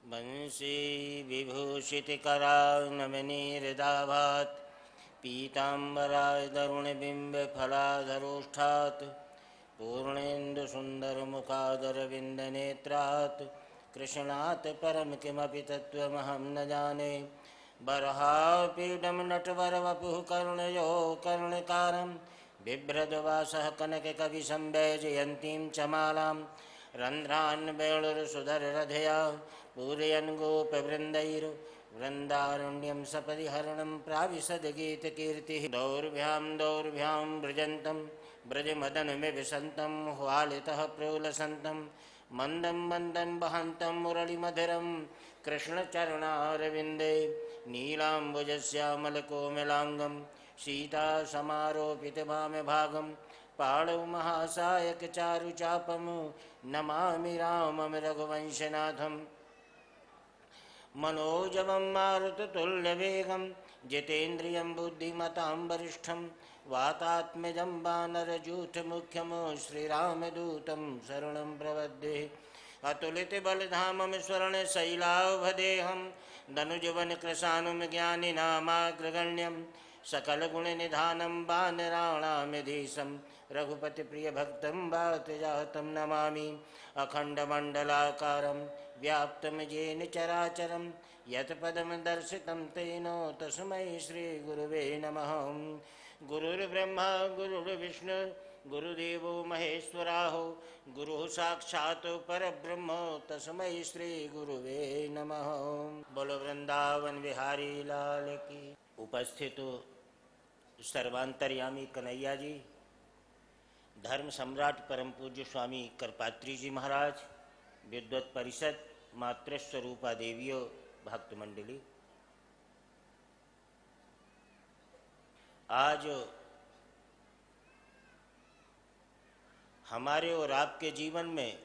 वंशी विभूषितकरानमनीहृदाभात् पीताम्बराय तरुणबिम्बफलाधरोष्ठात् पूर्णेन्दुसुन्दरमुखादरविन्दनेत्रात् कृष्णात् परं किमपि तत्त्वमहं न जाने। बर्हापीडं नटवरवपुः कर्णयो कर्णकारं बिभ्रद्वासः कनककविसंवेजयन्तीं च मालां रन्ध्रान् वेणुरसुधररधया पूरयन् गोपवृन्दैर्वृन्दारण्यं सपदि हरणं प्राविशद्गीतकीर्तिः। दौर्भ्यां दौर्भ्यां व्रजन्तं व्रजमदनमिविशन्तं ह्वालितः प्रोलसन्तं मन्दं मन्दं वहन्तं मुरळिमधुरं कृष्णचरणारविन्दे नीलाम्बुजश्यामलकोमलाङ्गं सीतासमारोपितवामभागं पाणौ महासायकचारुचापं नमामि रामं रघुवंशनाथं। मनोजवं मारुततुल्यवेगं जितेन्द्रियं बुद्धिमतां वरिष्ठं वातात्मजं वानरयूथमुख्यं श्रीरामदूतं शरणं प्रपद्ये। अतुलितबलधामं स्वर्णशैलाभदेहं दनुजवनकृशानुं ज्ञानिनामाग्रगण्यं सकलगुणनिधानं वानराणामधीशं रघुपतिप्रियभक्तं वातजातं नमामि। अखण्डमण्डलाकारं व्याप्तं येन चराचरं यत्पदं दर्शितं तेन तस्मै श्रीगुरुवे नमः। गुरुर्ब्रह्मा गुरुर्विष्णु गुरुदेवो महेश्वराहो गुरुः साक्षात् परब्रह्म तस्मै श्रीगुरुवे नमः। बोलो वृंदावन बिहारी लाल की। उपस्थित सर्वांतर्यामी कन्हैया जी, धर्म सम्राट परम पूज्य स्वामी करपात्री जी महाराज, विद्वत परिषद, मातृस्वरूपा देवियों, भक्त मंडली, आज हमारे और आपके जीवन में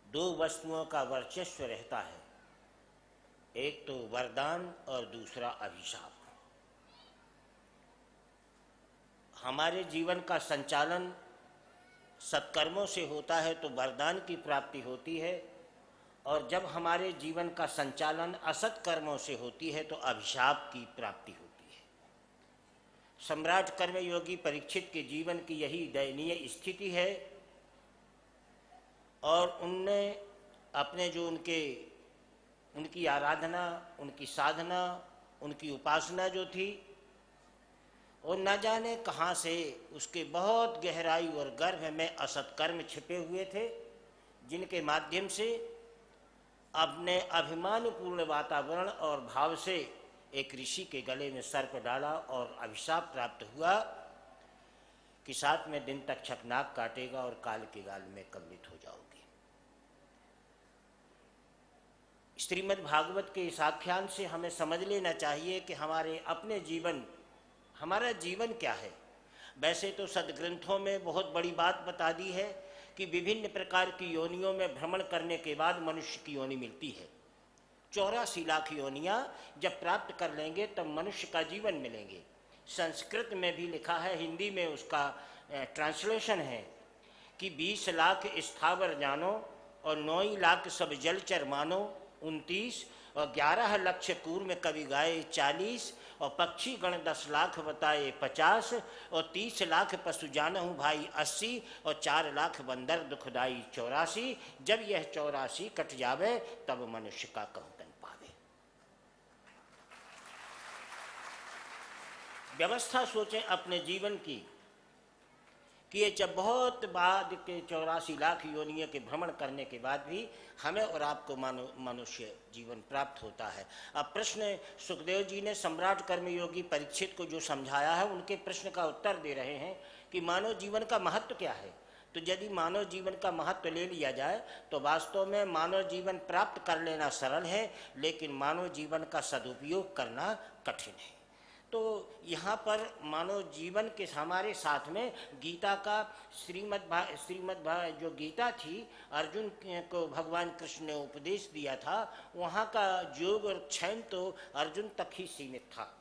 दो वस्तुओं का वर्चस्व रहता है, एक तो वरदान और दूसरा अभिशाप। हमारे जीवन का संचालन सत्कर्मों से होता है तो वरदान की प्राप्ति होती है, और जब हमारे जीवन का संचालन असत कर्मों से होती है तो अभिशाप की प्राप्ति होती है। सम्राट कर्मयोगी परीक्षित के जीवन की यही दयनीय स्थिति है, और उनने अपने जो उनकी आराधना, उनकी साधना, उनकी उपासना जो थी, और न जाने कहाँ से उसके बहुत गहराई और गर्भ में असत्कर्म छिपे हुए थे, जिनके माध्यम से अपने अभिमानपूर्ण वातावरण और भाव से एक ऋषि के गले में सर्प डाला और अभिशाप प्राप्त हुआ कि 7वें दिन तक छकनाक काटेगा और काल के गाल में कवलित हो जाओगे। श्रीमद् भागवत के इस आख्यान से हमें समझ लेना चाहिए कि हमारा जीवन क्या है। वैसे तो सदग्रंथों में बहुत बड़ी बात बता दी है कि विभिन्न प्रकार की योनियों में भ्रमण करने के बाद मनुष्य की योनि मिलती है। 84 लाख योनियाँ जब प्राप्त कर लेंगे तब मनुष्य का जीवन मिलेंगे। संस्कृत में भी लिखा है, हिंदी में उसका ट्रांसलेशन है कि 20 लाख स्थावर जानो और 9 लाख सब जलचर मानो 29 और 11 लक्ष कूर्म कवि गाए 40 और पक्षी गण 10 लाख बताए 50 और 30 लाख पशु जानहु भाई 80 और 4 लाख बंदर दुखदाई 84। जब यह 84 कट जावे तब मनुष्य का कहतन पावे। व्यवस्था सोचें अपने जीवन की कि ये जब बहुत बाद के 84 लाख योनियों के भ्रमण करने के बाद भी हमें और आपको मनुष्य जीवन प्राप्त होता है। अब प्रश्न सुखदेव जी ने सम्राट कर्मयोगी परीक्षित को जो समझाया है, उनके प्रश्न का उत्तर दे रहे हैं कि मानव जीवन का महत्व क्या है। तो यदि मानव जीवन का महत्व ले लिया जाए तो वास्तव में मानव जीवन प्राप्त कर लेना सरल है, लेकिन मानव जीवन का सदुपयोग करना कठिन है। तो यहाँ पर मानव जीवन के हमारे साथ में गीता का श्रीमद् जो गीता थी, अर्जुन को भगवान कृष्ण ने उपदेश दिया था, वहाँ का योग और क्षण तो अर्जुन तक ही सीमित था।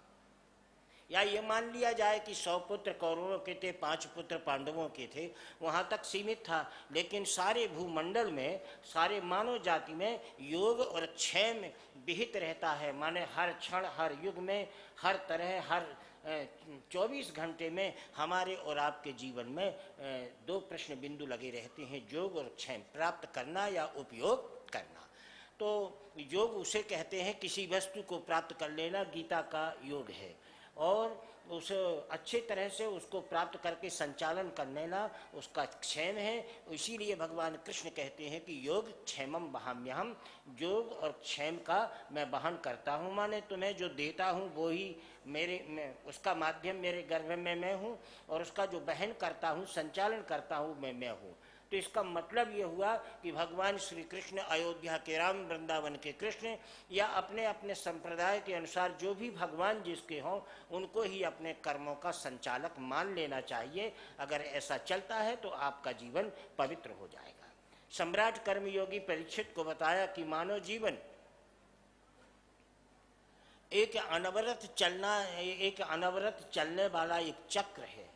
या ये मान लिया जाए कि 100 पुत्र कौरवों के थे, 5 पुत्र पांडवों के थे, वहाँ तक सीमित था। लेकिन सारे भूमंडल में, सारे मानव जाति में योग और क्षेम विहित रहता है। माने हर क्षण, हर युग में, हर तरह, हर 24 घंटे में हमारे और आपके जीवन में 2 प्रश्न बिंदु लगे रहते हैं, योग और क्षेम, प्राप्त करना या उपयोग करना। तो योग उसे कहते हैं किसी वस्तु को प्राप्त कर लेना, गीता का योग है। और उस अच्छे तरह से उसको प्राप्त करके संचालन कर लेना उसका क्षेम है। इसीलिए भगवान कृष्ण कहते हैं कि योग क्षेमम वहाम्यहम, योग और क्षेम का मैं वहन करता हूँ। माने तुम्हें जो देता हूँ वो ही उसका माध्यम मेरे गर्भ में मैं हूँ, और उसका जो वहन करता हूँ, संचालन करता हूँ, मैं हूँ। तो इसका मतलब ये हुआ कि भगवान श्री कृष्ण अयोध्या के राम, वृंदावन के कृष्ण, या अपने अपने संप्रदाय के अनुसार जो भी भगवान जिसके हों, उनको ही अपने कर्मों का संचालक मान लेना चाहिए। अगर ऐसा चलता है तो आपका जीवन पवित्र हो जाएगा। सम्राट कर्मयोगी परीक्षित को बताया कि मानव जीवन एक अनवरत चलने वाला एक चक्र है।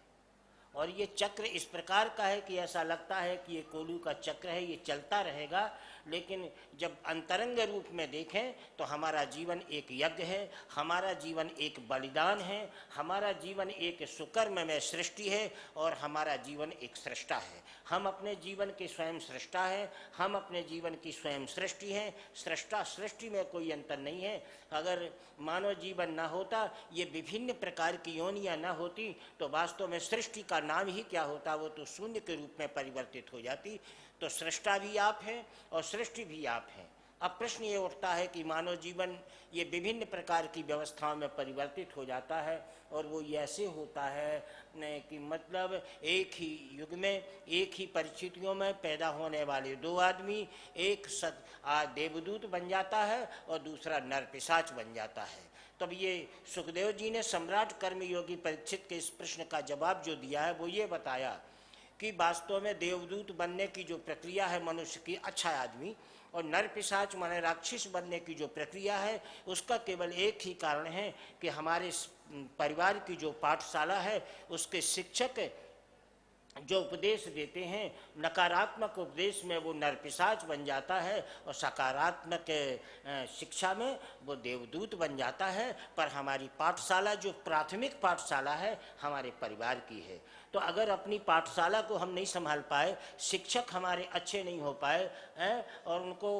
और ये चक्र इस प्रकार का है कि ऐसा लगता है कि ये कोलू का चक्र है, ये चलता रहेगा। लेकिन जब अंतरंग रूप में देखें तो हमारा जीवन एक यज्ञ है, हमारा जीवन एक बलिदान है, हमारा जीवन एक सुकर्ममय सृष्टि है, और हमारा जीवन एक सृष्टा है। हम अपने जीवन के स्वयं सृष्टा हैं, हम अपने जीवन की स्वयं सृष्टि हैं। सृष्टा सृष्टि में कोई अंतर नहीं है। अगर मानव जीवन न होता, ये विभिन्न प्रकार की योनियां न होती, तो वास्तव में सृष्टि का नाम ही क्या होता, वो तो शून्य के रूप में परिवर्तित हो जाती। तो सृष्टा भी आप हैं और सृष्टि भी आप हैं। अब प्रश्न ये उठता है कि मानव जीवन ये विभिन्न प्रकार की व्यवस्थाओं में परिवर्तित हो जाता है, और वो ये ऐसे होता है कि मतलब एक ही युग में, एक ही परिस्थितियों में पैदा होने वाले 2 आदमी, एक देवदूत बन जाता है और दूसरा नर पिशाच बन जाता है। तब ये सुखदेव जी ने सम्राट कर्मयोगी परीक्षित के इस प्रश्न का जवाब जो दिया है, वो ये बताया कि वास्तव में देवदूत बनने की जो प्रक्रिया है मनुष्य की, अच्छा आदमी, और नर पिशाच माने राक्षस बनने की जो प्रक्रिया है, उसका केवल एक ही कारण है कि हमारे परिवार की जो पाठशाला है, उसके शिक्षक जो उपदेश देते हैं, नकारात्मक उपदेश में वो नर पिशाच बन जाता है, और सकारात्मक शिक्षा में वो देवदूत बन जाता है। पर हमारी पाठशाला जो प्राथमिक पाठशाला है, हमारे परिवार की है। तो अगर अपनी पाठशाला को हम नहीं संभाल पाए, शिक्षक हमारे अच्छे नहीं हो पाए हैं, और उनको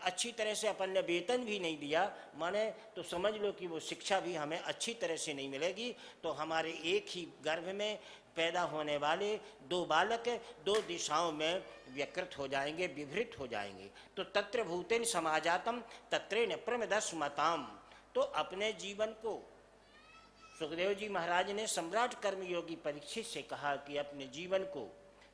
अच्छी तरह से अपन ने वेतन भी नहीं दिया, माने तो समझ लो कि वो शिक्षा भी हमें अच्छी तरह से नहीं मिलेगी। तो हमारे एक ही गर्भ में पैदा होने वाले 2 बालक 2 दिशाओं में व्यकृत हो जाएंगे, विभृत हो जाएंगे। तो तत्र भूतेन समाजातम तत्रेण प्रमदस्मताम। तो अपने जीवन को सुखदेव जी महाराज ने सम्राट कर्मयोगी परीक्षित से कहा कि अपने जीवन को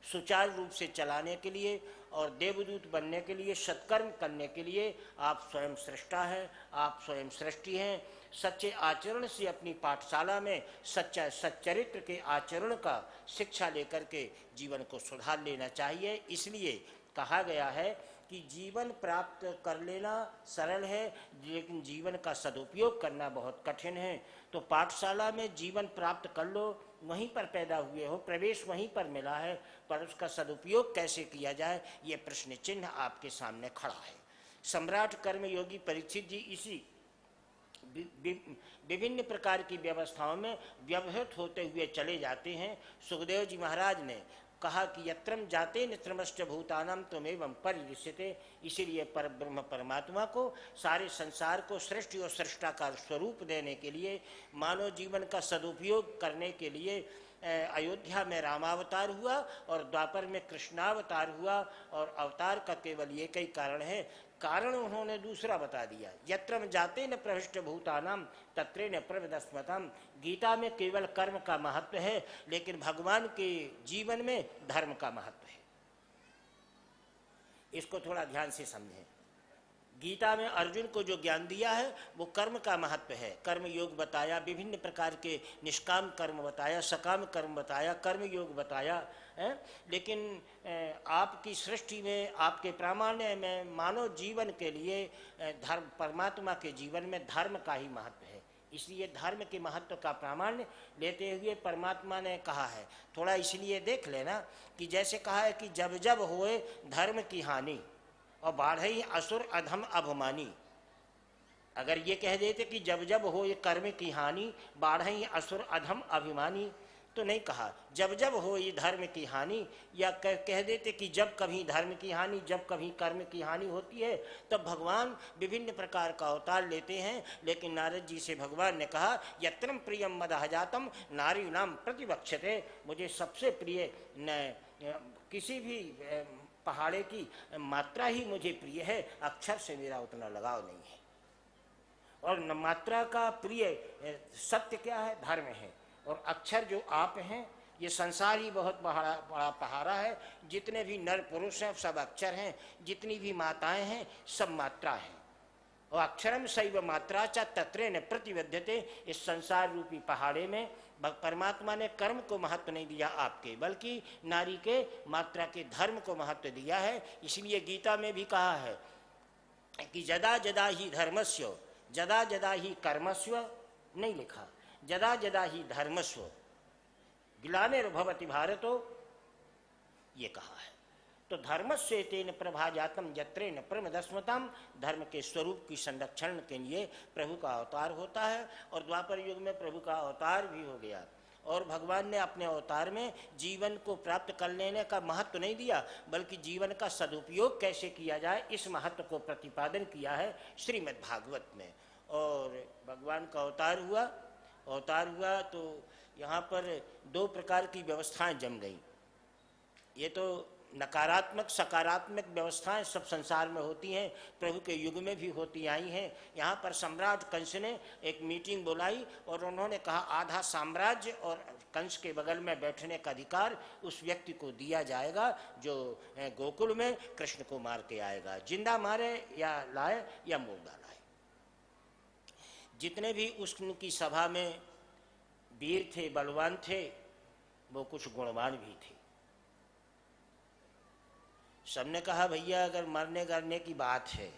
सुचारू रूप से चलाने के लिए और देवदूत बनने के लिए, सत्कर्म करने के लिए आप स्वयं सृष्टा हैं, आप स्वयं सृष्टि हैं। सच्चे आचरण से अपनी पाठशाला में सच्चरित्र के आचरण का शिक्षा लेकर के जीवन को सुधार लेना चाहिए। इसलिए कहा गया है कि जीवन प्राप्त कर लेना सरल है, लेकिन जीवन का सदुपयोग करना बहुत कठिन है। तो पाठशाला में जीवन प्राप्त कर लो, वहीं पर पैदा हुए हो, प्रवेश वहीं पर मिला है, पर उसका सदुपयोग कैसे किया जाए, ये प्रश्न चिन्ह आपके सामने खड़ा है। सम्राट कर्मयोगी परीक्षित जी इसी विभिन्न प्रकार की व्यवस्थाओं में व्यवहित होते हुए चले जाते हैं। सुखदेव जी महाराज ने कहा कि यत्रम जाते नित्रमश्च भूतानाम त्वमेवं परिदृश्यते। इसीलिए पर ब्रह्म परमात्मा को, सारे संसार को सृष्टि और सृष्टा का स्वरूप देने के लिए, मानव जीवन का सदुपयोग करने के लिए अयोध्या में रामावतार हुआ और द्वापर में कृष्णावतार हुआ। और अवतार का केवल एक ही कारण है, कारण उन्होंने दूसरा बता दिया, यत्रम जाते न प्रविष्ट भूतानाम तत्रे न प्रविदस्मतम। गीता में केवल कर्म का महत्व है, लेकिन भगवान के जीवन में धर्म का महत्व है। इसको थोड़ा ध्यान से समझें। गीता में अर्जुन को जो ज्ञान दिया है वो कर्म का महत्व है। कर्म योग बताया, विभिन्न प्रकार के निष्काम कर्म बताया, सकाम कर्म बताया, कर्म योग बताया है। लेकिन आपकी सृष्टि में, आपके प्रामाण्य में, मानव जीवन के लिए धर्म, परमात्मा के जीवन में धर्म का ही महत्व है। इसलिए धर्म के महत्व का प्रामाण्य लेते हुए परमात्मा ने कहा है। थोड़ा इसलिए देख लेना कि जैसे कहा है कि जब जब होए धर्म की हानि और बाढ़ई असुर अधम अभिमानी, अगर ये कह देते कि जब जब हो ये कर्म की हानि बाढ़ई असुर अधम अभिमानी, तो नहीं कहा जब जब हो ये धर्म की हानि, या कह देते कि जब कभी धर्म की हानि, जब कभी कर्म की हानि होती है तब भगवान विभिन्न प्रकार का अवतार लेते हैं। लेकिन नारद जी से भगवान ने कहा यत्रम प्रियम मदहजातम नारी नाम प्रतिवक्षते, मुझे सबसे प्रिय न किसी भी पहाड़े की मात्रा ही मुझे प्रिय है, अक्षर से मेरा उतना लगाव नहीं है। और मात्रा का प्रिय सत्य क्या है? धर्म है। और अक्षर जो आप हैं, ये संसार ही बहुत बड़ा पहाड़ा है। जितने भी नर पुरुष हैं सब अक्षर हैं, जितनी भी माताएं हैं सब मात्रा हैं। और अक्षरम शैव मात्रा च तत्रेण प्रतिबद्धते, इस संसार रूपी पहाड़े में परमात्मा ने कर्म को महत्व नहीं दिया आपके, बल्कि नारी के मात्रा के धर्म को महत्व दिया है। इसलिए गीता में भी कहा है कि जदा जदा ही धर्मस्य जदा जदा ही कर्मस्व, नहीं लिखा जदा जदा ही धर्मस्व ग्लानिर्भवति भारतो, ये कहा है। तो धर्मस्य तेन प्रभाजातम यत्रेन प्रमदस्मताम, धर्म के स्वरूप की संरक्षण के लिए प्रभु का अवतार होता है। और द्वापर युग में प्रभु का अवतार भी हो गया। और भगवान ने अपने अवतार में जीवन को प्राप्त कर लेने का महत्व नहीं दिया, बल्कि जीवन का सदुपयोग कैसे किया जाए इस महत्व को प्रतिपादन किया है श्रीमद् भागवत में। और भगवान का अवतार हुआ तो यहाँ पर दो प्रकार की व्यवस्थाएं जम गई। ये तो नकारात्मक सकारात्मक व्यवस्थाएं सब संसार में होती हैं, प्रभु के युग में भी होती आई हैं। यहाँ पर सम्राट कंस ने एक मीटिंग बुलाई और उन्होंने कहा आधा साम्राज्य और कंस के बगल में बैठने का अधिकार उस व्यक्ति को दिया जाएगा जो गोकुल में कृष्ण को मार के आएगा, जिंदा मारे या लाए या मुर्दा लाए। जितने भी उसकी सभा में वीर थे, बलवान थे, वो कुछ गुणवान भी थे। सबने कहा भैया अगर मरने करने की बात है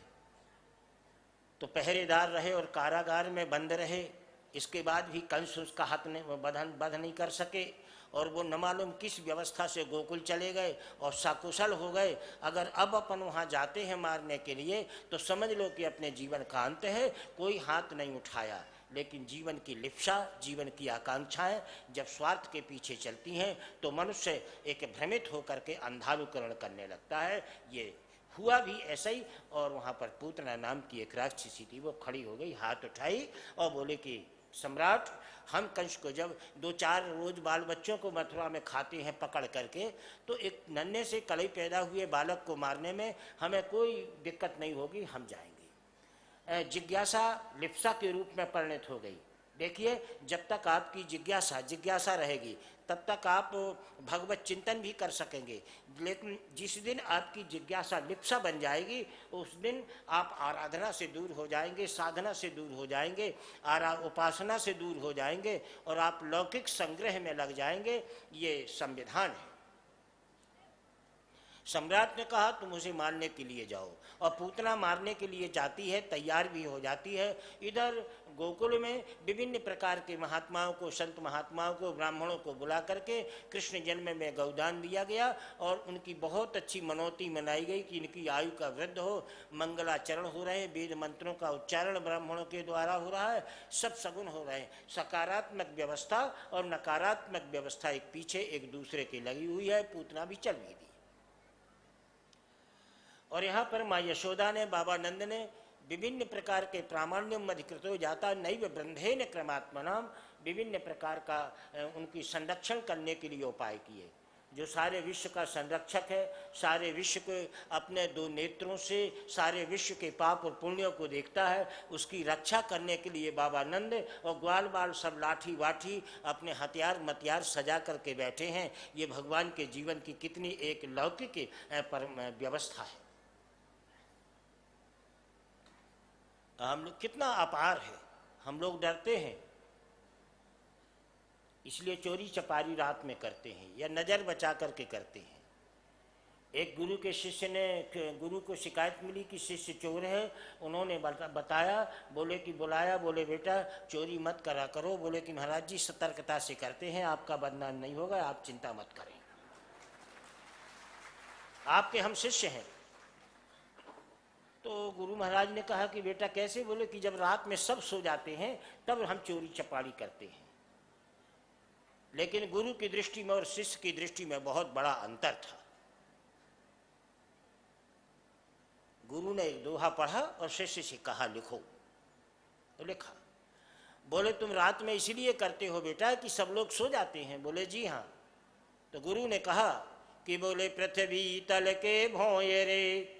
तो पहरेदार रहे और कारागार में बंद रहे, इसके बाद भी कंस उसका हाथ बध नहीं कर सके। और वो न मालूम किस व्यवस्था से गोकुल चले गए और सकुशल हो गए। अगर अब अपन वहाँ जाते हैं मारने के लिए तो समझ लो कि अपने जीवन का अंत है, कोई हाथ नहीं उठाया। लेकिन जीवन की लिप्सा, जीवन की आकांक्षाएं जब स्वार्थ के पीछे चलती हैं तो मनुष्य एक भ्रमित होकर के अंधानुकरण करने लगता है। ये हुआ भी ऐसा ही। और वहाँ पर पूतना नाम की एक राक्षसी थी, वो खड़ी हो गई, हाथ उठाई और बोले कि सम्राट, हम कंस को जब 2-4 रोज बाल बच्चों को मथुरा में खाते हैं पकड़ करके, तो एक नन्हे से कलई पैदा हुए बालक को मारने में हमें कोई दिक्कत नहीं होगी, हम जाएंगे। जिज्ञासा लिप्सा के रूप में परिणत हो गई। देखिए, जब तक आपकी जिज्ञासा रहेगी तब तक आप भगवत चिंतन भी कर सकेंगे। लेकिन जिस दिन आपकी जिज्ञासा लिप्सा बन जाएगी उस दिन आप आराधना से दूर हो जाएंगे, साधना से दूर हो जाएंगे, उपासना से दूर हो जाएंगे और आप लौकिक संग्रह में लग जाएंगे। ये संविधान है। सम्राट ने कहा तुम उसे मारने के लिए जाओ, और पूतना मारने के लिए जाती है, तैयार भी हो जाती है। इधर गोकुल में विभिन्न प्रकार के महात्माओं को, संत महात्माओं को, ब्राह्मणों को बुला करके कृष्ण जन्म में गौदान दिया गया और उनकी बहुत अच्छी मनौती मनाई गई कि इनकी आयु का वृद्ध हो, मंगलाचरण हो रहे हैं, वेद मंत्रों का उच्चारण ब्राह्मणों के द्वारा हो रहा है, सब सगुन हो रहे हैं। सकारात्मक व्यवस्था और नकारात्मक व्यवस्था एक पीछे एक दूसरे की लगी हुई है। पूतना भी चल भी दी। और यहाँ पर माँ यशोदा ने, बाबा नंद ने विभिन्न प्रकार के प्रामाण्यम अधिकृतो जाता नैव ब्रंधेन क्रमात्मनाम, विभिन्न प्रकार का उनकी संरक्षण करने के लिए उपाय किए। जो सारे विश्व का संरक्षक है, सारे विश्व को अपने 2 नेत्रों से सारे विश्व के पाप और पुण्यों को देखता है, उसकी रक्षा करने के लिए बाबा नंद और ग्वाल बाल सब लाठी वाठी अपने हथियार मतियार सजा करके बैठे हैं। ये भगवान के जीवन की कितनी एक लौकिक व्यवस्था है। हम लोग कितना अपार है, हम लोग डरते हैं, इसलिए चोरी चपारी रात में करते हैं या नज़र बचा करके करते हैं। एक गुरु के शिष्य ने, गुरु को शिकायत मिली कि शिष्य चोर है। उन्होंने बताया, बोले कि बुलाया, बोले बेटा चोरी मत करा करो। बोले कि महाराज जी सतर्कता से करते हैं, आपका बदनाम नहीं होगा, आप चिंता मत करें, आपके हम शिष्य हैं। तो गुरु महाराज ने कहा कि बेटा कैसे? बोले कि जब रात में सब सो जाते हैं तब हम चोरी चपाड़ी करते हैं। लेकिन गुरु की दृष्टि में और शिष्य की दृष्टि में बहुत बड़ा अंतर था। गुरु ने एक दोहा पढ़ा और शिष्य से कहा लिखो, तो लिखा। बोले तुम रात में इसलिए करते हो बेटा कि सब लोग सो जाते हैं? बोले जी हाँ। तो गुरु ने कहा कि बोले पृथ्वी तल के भोंये रे,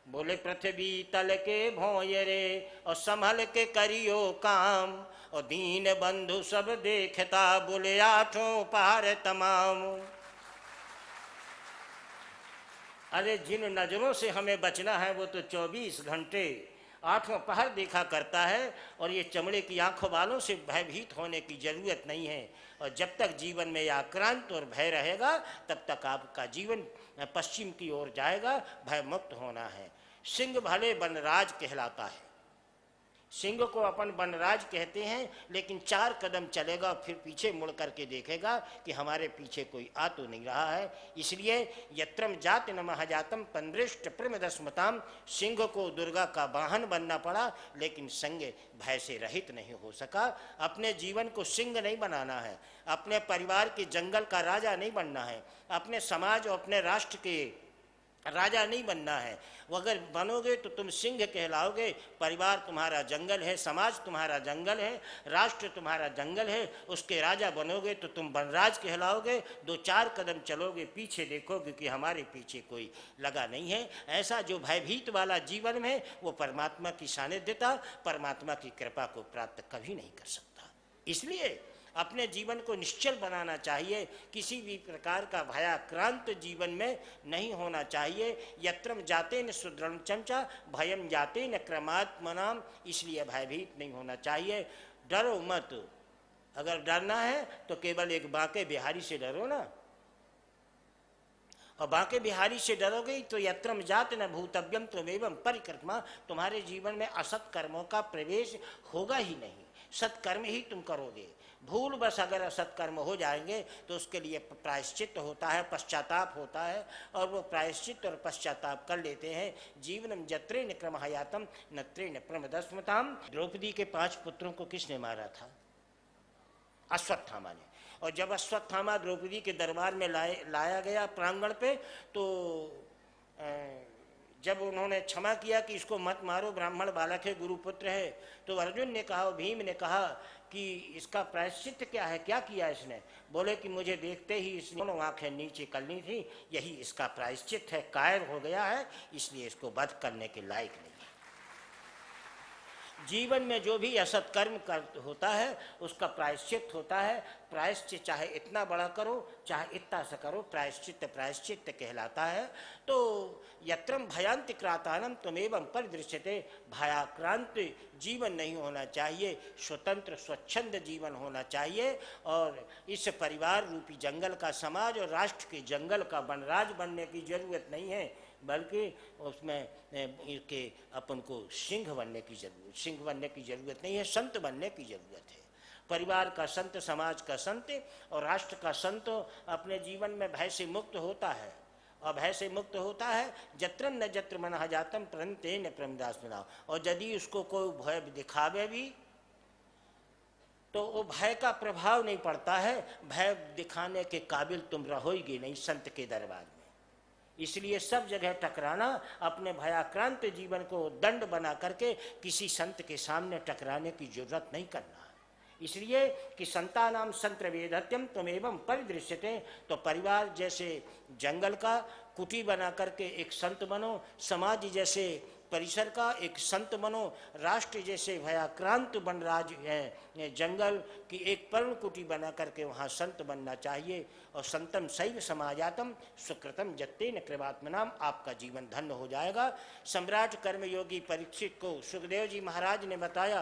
बोले पृथ्वी तल के भोंये रे, और संभल के करियो काम, और दीन बंधु सब देखता, बोले आठों पहर तमाम। अरे जिन नजरों से हमें बचना है वो तो 24 घंटे आठों पहर देखा करता है, और ये चमड़े की आंखों वालों से भयभीत होने की जरूरत नहीं है। और जब तक जीवन में आक्रांत और भय रहेगा तब तक आपका जीवन पश्चिम की ओर जाएगा। भय मुक्त होना है। सिंह भले वनराज कहलाता है, सिंह को अपन वनराज कहते हैं, लेकिन 4 कदम चलेगा फिर पीछे मुड़ करके देखेगा कि हमारे पीछे कोई आ तो नहीं रहा है। इसलिए यत्रम जात न महाजातम पंदृष्ट प्रमदस्मताम, सिंह को दुर्गा का वाहन बनना पड़ा, लेकिन संग भय से रहित नहीं हो सका। अपने जीवन को सिंह नहीं बनाना है, अपने परिवार के जंगल का राजा नहीं बनना है, अपने समाज और अपने राष्ट्र के राजा नहीं बनना है। वो अगर बनोगे तो तुम सिंह कहलाओगे। परिवार तुम्हारा जंगल है, समाज तुम्हारा जंगल है, राष्ट्र तुम्हारा जंगल है, उसके राजा बनोगे तो तुम वनराज कहलाओगे। 2-4 कदम चलोगे पीछे देखोगे कि हमारे पीछे कोई लगा नहीं है। ऐसा जो भयभीत वाला जीवन में वो परमात्मा की सानिध्यता, परमात्मा की कृपा को प्राप्त कभी नहीं कर सकता। इसलिए अपने जीवन को निश्चल बनाना चाहिए, किसी भी प्रकार का भयाक्रांत जीवन में नहीं होना चाहिए। यत्रम जाते न सुदृढ़ चमचा, भयम जाते न क्रमात्मनाम, इसलिए भयभीत नहीं होना चाहिए। डरो मत। अगर डरना है तो केवल एक बांके बिहारी से डरो ना, और बांके बिहारी से डरोगे तो यत्रम जात न भूतव्यम त्वमेवं परिक्रमा, तुम्हारे जीवन में असत कर्मों का प्रवेश होगा ही नहीं, सत्कर्म ही तुम करोगे। भूल बस अगर सत्कर्म हो जाएंगे तो उसके लिए प्रायश्चित होता है, पश्चाताप होता है, और वो प्रायश्चित और पश्चाताप कर लेते हैं। जीवनम जत्रेण क्रमहयातम नत्रेण प्रमदस्मताम। द्रौपदी के 5 पुत्रों को किसने मारा था? अश्वत्थामा ने। और जब अश्वत्थामा द्रौपदी के दरबार में लाया गया प्रांगण पे, तो जब उन्होंने क्षमा किया कि इसको मत मारो, ब्राह्मण बालक है, गुरुपुत्र है, तो अर्जुन ने कहा, भीम ने कहा कि इसका प्रायश्चित क्या है, क्या किया इसने? बोले कि मुझे देखते ही इसने दोनों आंखें नीचे करनी थी, यही इसका प्रायश्चित है, कायर हो गया है, इसलिए इसको वध करने के लायक नहीं। जीवन में जो भी असत्कर्म होता है उसका प्रायश्चित होता है। प्रायश्चित चाहे इतना बड़ा करो चाहे इतना सा करो, प्रायश्चित प्रायश्चित कहलाता है। तो यत्रम भयांति क्रातानम त्वमेवं परिदृश्यते, भयाक्रांत जीवन नहीं होना चाहिए, स्वतंत्र स्वच्छंद जीवन होना चाहिए। और इस परिवार रूपी जंगल का, समाज और राष्ट्र के जंगल का वनराज बनने की जरूरत नहीं है, बल्कि उसमें के अपन को सिंह बनने की जरूरत नहीं है, संत बनने की जरूरत है। परिवार का संत, समाज का संत और राष्ट्र का संत अपने जीवन में भय से मुक्त होता है। और भय से मुक्त होता है जत्र न जत्र मनः जातम प्रन्ते न प्रमदास्मना। और यदि उसको कोई भय दिखावे भी तो वो भय का प्रभाव नहीं पड़ता है, भय दिखाने के काबिल तुम रहोगे नहीं संत के दरबार में। इसलिए सब जगह टकराना, अपने भयाक्रांत जीवन को दंड बना करके किसी संत के सामने टकराने की जरूरत नहीं करना। इसलिए कि संतानाम संत्रवेदत्यम त्वमेवं परिदृश्यते, तो परिवार जैसे जंगल का कुटी बना करके एक संत बनो, समाज जैसे परिसर का एक संत बनो, राष्ट्र जैसे भयाक्रांत वनराज है जंगल की एक पर्णकुटी बना करके वहाँ संत बनना चाहिए। और संतम शैव समाजातम सुकृतम जत्तेन कृपात्मनाम, आपका जीवन धन्य हो जाएगा। सम्राट कर्मयोगी परीक्षित को सुखदेव जी महाराज ने बताया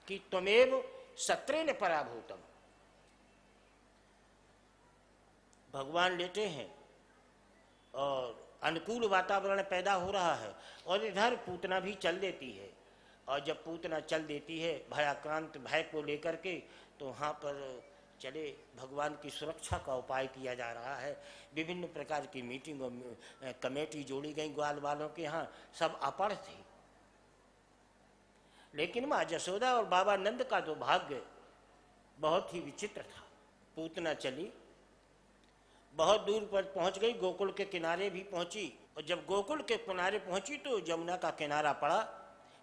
कि त्वमेव सत्रेण पराभूतम, भगवान लेटे हैं और अनुकूल वातावरण पैदा हो रहा है, और इधर पूतना भी चल देती है। और जब पूतना चल देती है भयाक्रांत भय को लेकर के, तो वहाँ पर चले भगवान की सुरक्षा का उपाय किया जा रहा है। विभिन्न प्रकार की मीटिंग और कमेटी जोड़ी गई ग्वाल वालों के यहाँ, सब अपढ़ थे। लेकिन माँ जसोदा और बाबा नंद का तो भाग्य बहुत ही विचित्र था। पूतना चली, बहुत दूर पर पहुंच गई, गोकुल के किनारे भी पहुंची, और जब गोकुल के किनारे पहुंची तो जमुना का किनारा पड़ा।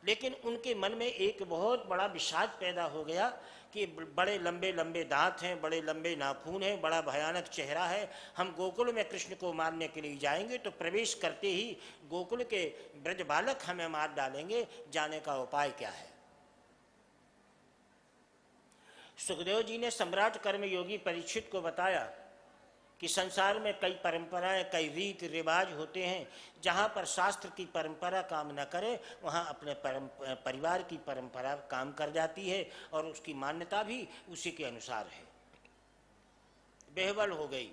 लेकिन उनके मन में एक बहुत बड़ा विषाद पैदा हो गया कि बड़े लंबे लंबे दांत हैं, बड़े लंबे नाखून हैं, बड़ा भयानक चेहरा है। हम गोकुल में कृष्ण को मारने के लिए जाएंगे तो प्रवेश करते ही गोकुल के ब्रज बालक हमें मार डालेंगे, जाने का उपाय क्या है। सुखदेव जी ने सम्राट कर्मयोगी परीक्षित को बताया कि संसार में कई परंपराएं, कई रीति रिवाज होते हैं, जहाँ पर शास्त्र की परंपरा काम न करे वहाँ अपने परिवार की परंपरा काम कर जाती है, और उसकी मान्यता भी उसी के अनुसार है। बेहवल हो गई,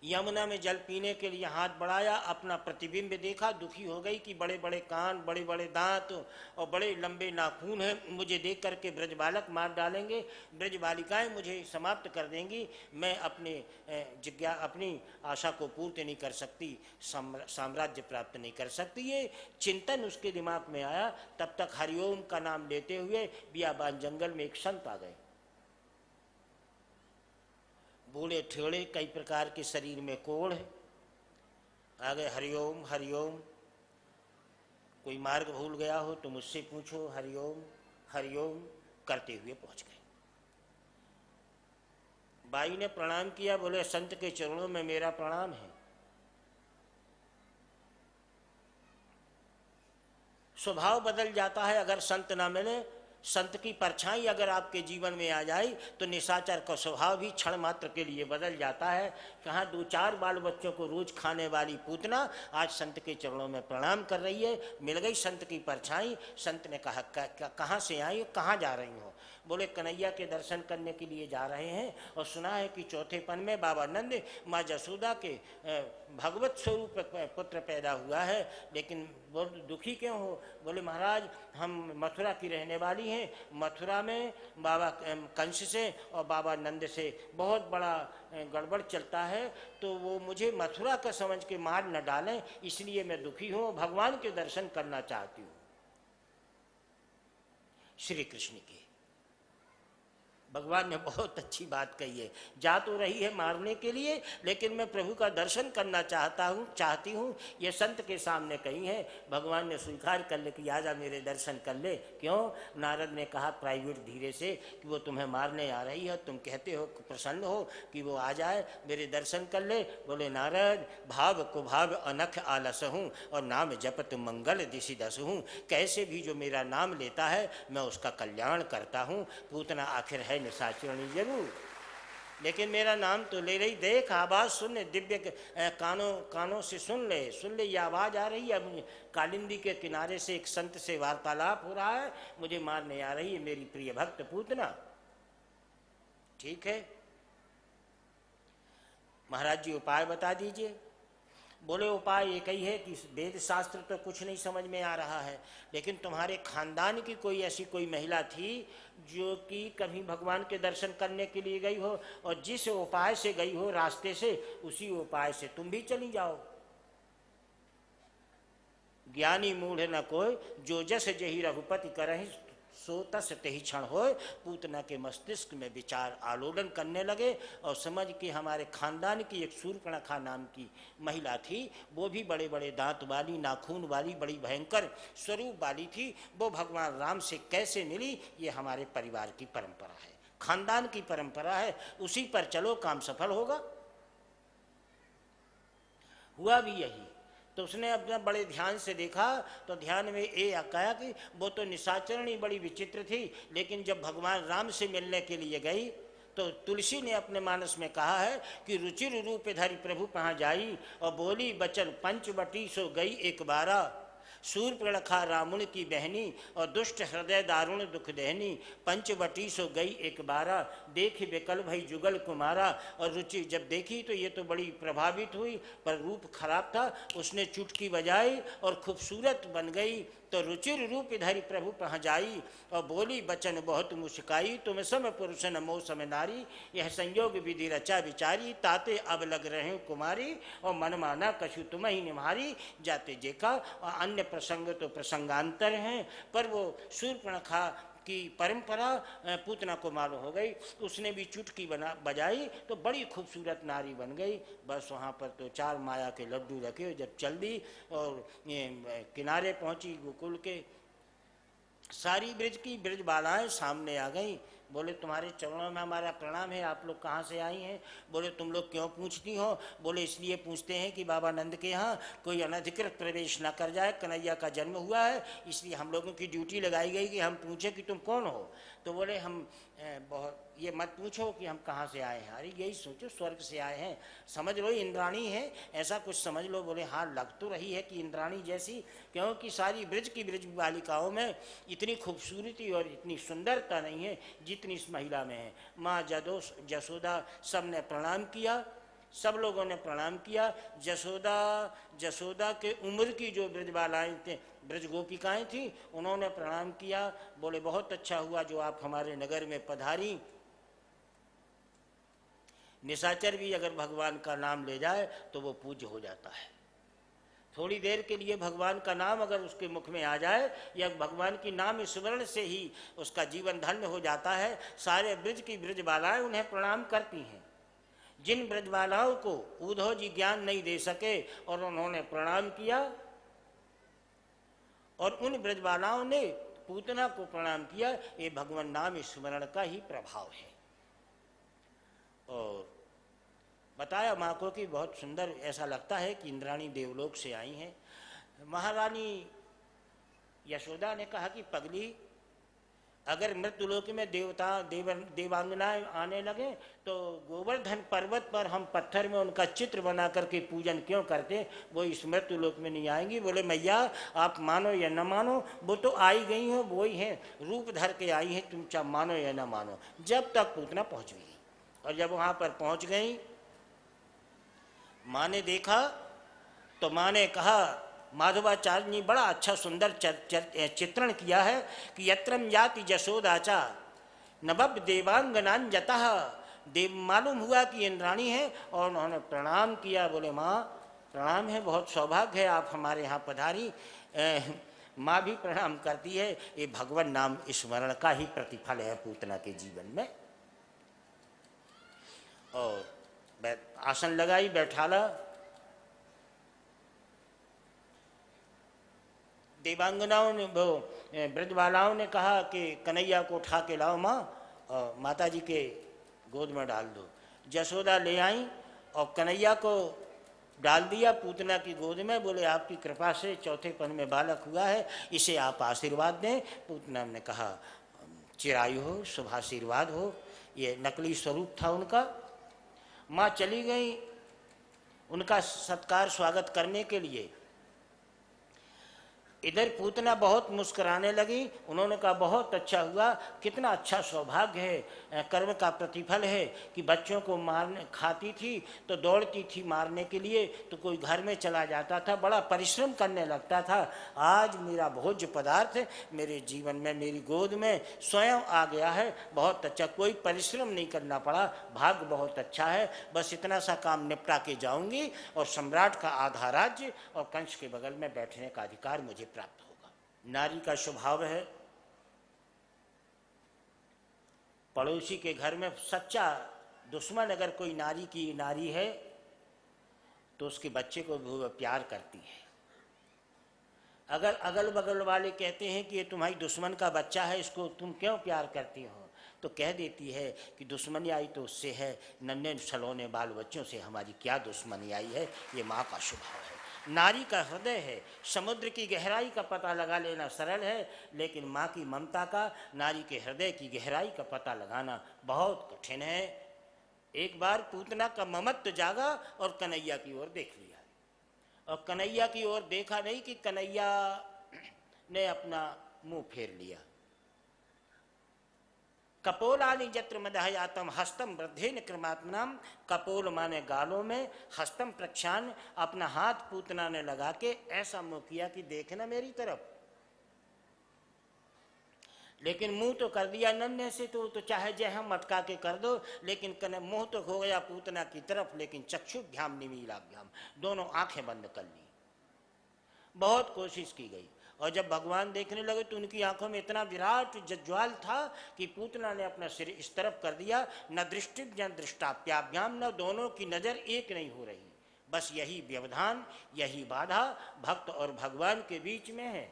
यमुना में जल पीने के लिए हाथ बढ़ाया, अपना प्रतिबिंब देखा, दुखी हो गई कि बड़े बड़े कान, बड़े बड़े दांत और बड़े लंबे नाखून हैं, मुझे देख करके ब्रज बालक मार डालेंगे, ब्रज बालिकाएं मुझे समाप्त कर देंगी, मैं अपनी आशा को पूर्ति नहीं कर सकती, साम्राज्य प्राप्त नहीं कर सकती। ये चिंतन उसके दिमाग में आया। तब तक हरिओम का नाम लेते हुए बियाबान जंगल में एक संत आ गए। बूढ़े ठेड़े, कई प्रकार के शरीर में कोढ़ है, आ गए हरिओम हरिओम। कोई मार्ग भूल गया हो तो मुझसे पूछो, हरिओम हरिओम करते हुए पहुंच गए। बाई ने प्रणाम किया, बोले संत के चरणों में मेरा प्रणाम है। स्वभाव बदल जाता है अगर संत ना मिले। संत की परछाई अगर आपके जीवन में आ जाए तो निशाचर का स्वभाव भी क्षण मात्र के लिए बदल जाता है। कहाँ 2-4 बाल बच्चों को रोज खाने वाली पूतना आज संत के चरणों में प्रणाम कर रही है। मिल गई संत की परछाई। संत ने कहा कहाँ से आई, कहाँ जा रही हो? बोले कन्हैया के दर्शन करने के लिए जा रहे हैं, और सुना है कि चौथेपन में बाबा नंद माँ जसोदा के भगवत स्वरूप पुत्र पैदा हुआ है। लेकिन बोल दुखी क्यों हो? बोले महाराज हम मथुरा की रहने वाली हैं, मथुरा में बाबा कंस से और बाबा नंद से बहुत बड़ा गड़बड़ चलता है, तो वो मुझे मथुरा का समझ के मार न डालें, इसलिए मैं दुखी हूँ, भगवान के दर्शन करना चाहती हूँ। श्री कृष्ण की भगवान ने बहुत अच्छी बात कही है। जा तो रही है मारने के लिए, लेकिन मैं प्रभु का दर्शन करना चाहती हूँ। ये संत के सामने कही है। भगवान ने स्वीकार कर ले कि आजा मेरे दर्शन कर ले। क्यों? नारद ने कहा प्राइवेट धीरे से कि वो तुम्हें मारने आ रही है, तुम कहते हो प्रसन्न हो कि वो आ जाए मेरे दर्शन कर ले। बोले नारद भाव को भाव अनख आलस हूँ, और नाम जपत मंगल दिशि दस हूँ। कैसे भी जो मेरा नाम लेता है मैं उसका कल्याण करता हूँ। पूतना आखिर है निशाचरणी जरूर, लेकिन मेरा नाम तो ले रही। देख आवाज सुन, दिव्य कानों से सुन ले ये आवाज आ रही है। कालिंदी के किनारे से एक संत से वार्तालाप हो रहा है, मुझे मारने आ रही है मेरी प्रिय भक्त पूतना। ठीक है महाराज जी उपाय बता दीजिए। बोले उपाय एक ही है कि वेद शास्त्र तो कुछ नहीं समझ में आ रहा है, लेकिन तुम्हारे खानदान की कोई ऐसी कोई महिला थी जो कि कभी भगवान के दर्शन करने के लिए गई हो, और जिस उपाय से गई हो रास्ते से, उसी उपाय से तुम भी चली जाओ। ज्ञानी मूढ़ न कोई, जो जस जही रघुपति करहि सो तस तेहि क्षण होय। पूतना के मस्तिष्क में विचार आलोड़न करने लगे, और समझ के हमारे खानदान की एक शूर्पणखा नाम की महिला थी, वो भी बड़े बड़े दांत वाली, नाखून वाली, बड़ी भयंकर स्वरूप वाली थी। वो भगवान राम से कैसे मिली? ये हमारे परिवार की परंपरा है, खानदान की परंपरा है, उसी पर चलो काम सफल होगा। हुआ भी यही। तो उसने अपना बड़े ध्यान से देखा, तो ध्यान में ये कहा कि वो तो निशाचरणी बड़ी विचित्र थी, लेकिन जब भगवान राम से मिलने के लिए गई तो तुलसी ने अपने मानस में कहा है कि रुचिर रूप धरि प्रभु पहाँ जाई, और बोली बचन पंचवटी सो गई एक बारा। शूर्पणखा रावण की बहनी और दुष्ट हृदय दारुण दुख दहनी, पंचवटी सो गई एक बारा, देख विकल भई जुगल कुमारा। और रुचि जब देखी तो ये तो बड़ी प्रभावित हुई, पर रूप खराब था। उसने चुटकी बजाई और खूबसूरत बन गई। तो रुचिर रूप इधर प्रभु पहुँच जाई और बोली बचन बहुत मुस्काई, तुम सम पुरुष नमो सम नारी, यह संयोग विधि रचा विचारी, ताते अब लग रहे कुमारी और मन माना कछु तुम ही निम्हारी। जाते जेका और अन्य प्रसंग तो प्रसंगांतर हैं, पर वो शूर्पणखा की परंपरा पूतना को मालूम हो गई। उसने भी चुटकी बजाई तो बड़ी खूबसूरत नारी बन गई। बस वहाँ पर तो 4 माया के लड्डू रखे, जब चल दी और किनारे पहुँची गोकुल के, सारी ब्रज की ब्रज बालाएँ सामने आ गई। बोले तुम्हारे चरणों में हमारा प्रणाम है, आप लोग कहाँ से आई हैं? बोले तुम लोग क्यों पूछती हो? बोले इसलिए पूछते हैं कि बाबा नंद के यहाँ कोई अनधिकृत प्रवेश न कर जाए, कन्हैया का जन्म हुआ है, इसलिए हम लोगों की ड्यूटी लगाई गई कि हम पूछें कि तुम कौन हो। तो बोले हम बहुत ये मत पूछो कि हम कहाँ से आए हैं, अरे यही सोचो स्वर्ग से आए हैं, समझ लो इंद्राणी है, ऐसा कुछ समझ लो। बोले हाँ लग तो रही है कि इंद्राणी जैसी, क्योंकि सारी ब्रज की ब्रज बालिकाओं में इतनी खूबसूरती और इतनी सुंदरता नहीं है जितनी इस महिला में है। माँ जसोदा सब ने प्रणाम किया, सब लोगों ने प्रणाम किया। जसोदा के उम्र की जो ब्रजबालाएँ थे, ब्रज गोपिकाएँ थीं, उन्होंने प्रणाम किया। बोले बहुत अच्छा हुआ जो आप हमारे नगर में पधारी। निशाचर भी अगर भगवान का नाम ले जाए तो वो पूज्य हो जाता है। थोड़ी देर के लिए भगवान का नाम अगर उसके मुख में आ जाए या भगवान की नाम स्मरण से ही उसका जीवन धन्य हो जाता है। सारे ब्रज की ब्रजबालाएँ उन्हें प्रणाम करती हैं। जिन ब्रजबालाओं को उद्धव जी ज्ञान नहीं दे सके और उन्होंने प्रणाम किया, और उन ब्रजबालाओं ने पूतना को प्रणाम किया, ये भगवान नाम स्मरण का ही प्रभाव है। और बताया माँ को कि बहुत सुंदर ऐसा लगता है कि इंद्राणी देवलोक से आई हैं। महारानी यशोदा ने कहा कि पगली, अगर मृत्युलोक में देवांगनाएं आने लगे तो गोवर्धन पर्वत पर हम पत्थर में उनका चित्र बना करके पूजन क्यों करते, वो इस मृत्युलोक में नहीं आएंगी। बोले मैया आप मानो या न मानो, वो तो आई गई हो, वो ही हैं, रूप धर के आई हैं, तुम चाहे मानो या न मानो। जब तक पूतना पहुँच गई, और जब वहाँ पर पहुँच गई, माँ ने देखा तो माँ ने कहा, माधवाचार्य ने बड़ा अच्छा सुंदर चित्रण किया है कि यत्रम याति जशोदाचा नभब देवांगनान जतः, देव मालूम हुआ कि इंद्राणी है और उन्होंने प्रणाम किया। बोले माँ प्रणाम है, बहुत सौभाग्य है आप हमारे यहाँ पधारी। माँ भी प्रणाम करती है। ये भगवान नाम स्मरण का ही प्रतिफल है पूतना के जीवन में। और आसन लगाई, बैठाला। देवांगनाओं ने, ब्रजबालाओं ने कहा कि कन्हैया को उठा के लाओ माँ और माता जी के गोद में डाल दो। जसोदा ले आई और कन्हैया को डाल दिया पूतना की गोद में। बोले आपकी कृपा से चौथे पन में बालक हुआ है, इसे आप आशीर्वाद दें। पूतना ने कहा चिरायु हो, शुभाशीर्वाद हो। ये नकली स्वरूप था उनका। माँ चली गई उनका सत्कार स्वागत करने के लिए। इधर पूतना बहुत मुस्कुराने लगी। उन्होंने कहा बहुत अच्छा हुआ, कितना अच्छा सौभाग्य है, कर्म का प्रतिफल है कि बच्चों को मारने खाती थी तो दौड़ती थी मारने के लिए, तो कोई घर में चला जाता था, बड़ा परिश्रम करने लगता था। आज मेरा भोज्य पदार्थ मेरे जीवन में, मेरी गोद में स्वयं आ गया है, बहुत अच्छा, कोई परिश्रम नहीं करना पड़ा, भाग्य बहुत अच्छा है। बस इतना सा काम निपटा के जाऊंगी और सम्राट का आधा राज्य और कंस के बगल में बैठने का अधिकार मुझे प्राप्त होगा। नारी का स्वभाव है, पड़ोसी के घर में सच्चा दुश्मन अगर कोई नारी है तो उसके बच्चे को भी वो प्यार करती है। अगर अगल बगल वाले कहते हैं कि ये तुम्हारी दुश्मन का बच्चा है, इसको तुम क्यों प्यार करती हो, तो कह देती है कि दुश्मनी आई तो उससे है, नन्हे सलोने बाल बच्चों से हमारी क्या दुश्मनी आई है। ये माँ का स्वभाव है। नारी का हृदय है, समुद्र की गहराई का पता लगा लेना सरल है, लेकिन माँ की ममता का, नारी के हृदय की गहराई का पता लगाना बहुत कठिन है। एक बार पूतना का ममत्व जागा और कन्हैया की ओर देख लिया और कन्हैया की ओर देखा नहीं कि कन्हैया ने अपना मुंह फेर लिया। कपोलानि जत्र मदहयातम हस्तम वृद्धेन क्रमात्मनाम, कपोल माने गालों में, हस्तम प्रक्षान अपना हाथ पूतना ने लगा के ऐसा मुंह किया कि देखना मेरी तरफ, लेकिन मुंह तो कर दिया नन्हे से, तो चाहे जय हम मटका के कर दो, लेकिन मुंह तो हो गया पूतना की तरफ, लेकिन चक्षुभ्याम निमीलाभ्याम, दोनों आंखें बंद कर ली। बहुत कोशिश की गई और जब भगवान देखने लगे तो उनकी आंखों में इतना विराट जज्वाल था कि पूतना ने अपना सिर इस तरफ कर दिया। न दृष्टि न दृष्टाप्याभ्याम, न दोनों की नजर एक नहीं हो रही। बस यही व्यवधान, यही बाधा भक्त और भगवान के बीच में है।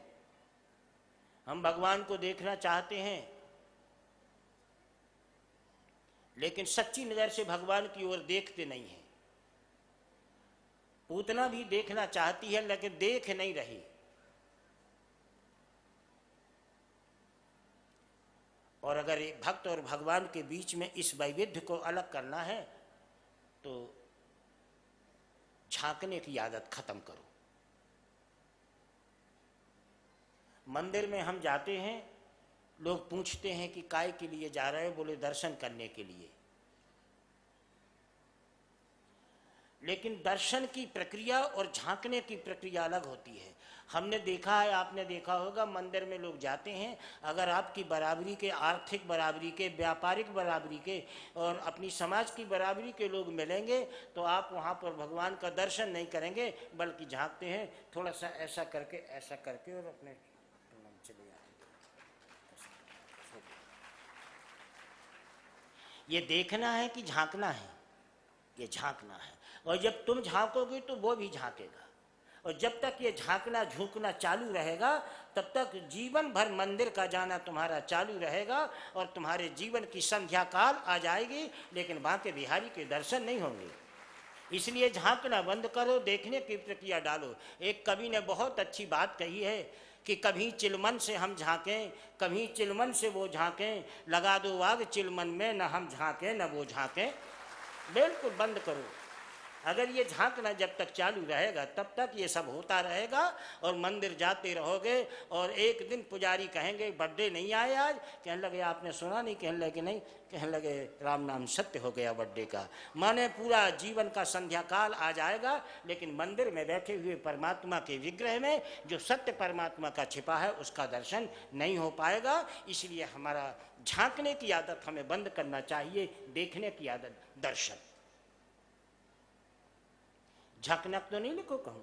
हम भगवान को देखना चाहते हैं, लेकिन सच्ची नजर से भगवान की ओर देखते नहीं हैं। पूतना भी देखना चाहती है लेकिन देख नहीं रही। और अगर एक भक्त और भगवान के बीच में इस वैविध्य को अलग करना है तो झांकने की आदत खत्म करो। मंदिर में हम जाते हैं, लोग पूछते हैं कि काय के लिए जा रहे हो, बोले दर्शन करने के लिए। लेकिन दर्शन की प्रक्रिया और झांकने की प्रक्रिया अलग होती है। हमने देखा है, आपने देखा होगा, मंदिर में लोग जाते हैं, अगर आपकी बराबरी के, आर्थिक बराबरी के, व्यापारिक बराबरी के और अपनी समाज की बराबरी के लोग मिलेंगे तो आप वहाँ पर भगवान का दर्शन नहीं करेंगे, बल्कि झांकते हैं थोड़ा सा ऐसा करके और अपने चले जाते। ये देखना है कि झांकना है? ये झांकना है। और जब तुम झांकोगे तो वो भी झांकेगा। और जब तक ये झांकना झूकना चालू रहेगा तब तक जीवन भर मंदिर का जाना तुम्हारा चालू रहेगा और तुम्हारे जीवन की संध्या काल आ जाएगी, लेकिन बांके बिहारी के दर्शन नहीं होंगे। इसलिए झांकना बंद करो, देखने की प्रक्रिया डालो। एक कवि ने बहुत अच्छी बात कही है कि कभी चिलमन से हम झांकें, कभी चिलमन से वो झांकें, लगा दो आग चिलमन में, न हम झांकें न वो झांकें। बिल्कुल बंद करो। अगर ये झांकना जब तक चालू रहेगा तब तक ये सब होता रहेगा और मंदिर जाते रहोगे। और एक दिन पुजारी कहेंगे बर्थडे नहीं आए आज, कहने लगे आपने सुना नहीं, कहने लगे नहीं, कहने लगे राम नाम सत्य हो गया बर्थडे का। माने पूरा जीवन का संध्या काल आ जाएगा, लेकिन मंदिर में बैठे हुए परमात्मा के विग्रह में जो सत्य परमात्मा का छिपा है उसका दर्शन नहीं हो पाएगा। इसलिए हमारा झांकने की आदत हमें बंद करना चाहिए, देखने की आदत दर्शन। झकनक तो नहीं लिखो कहूं।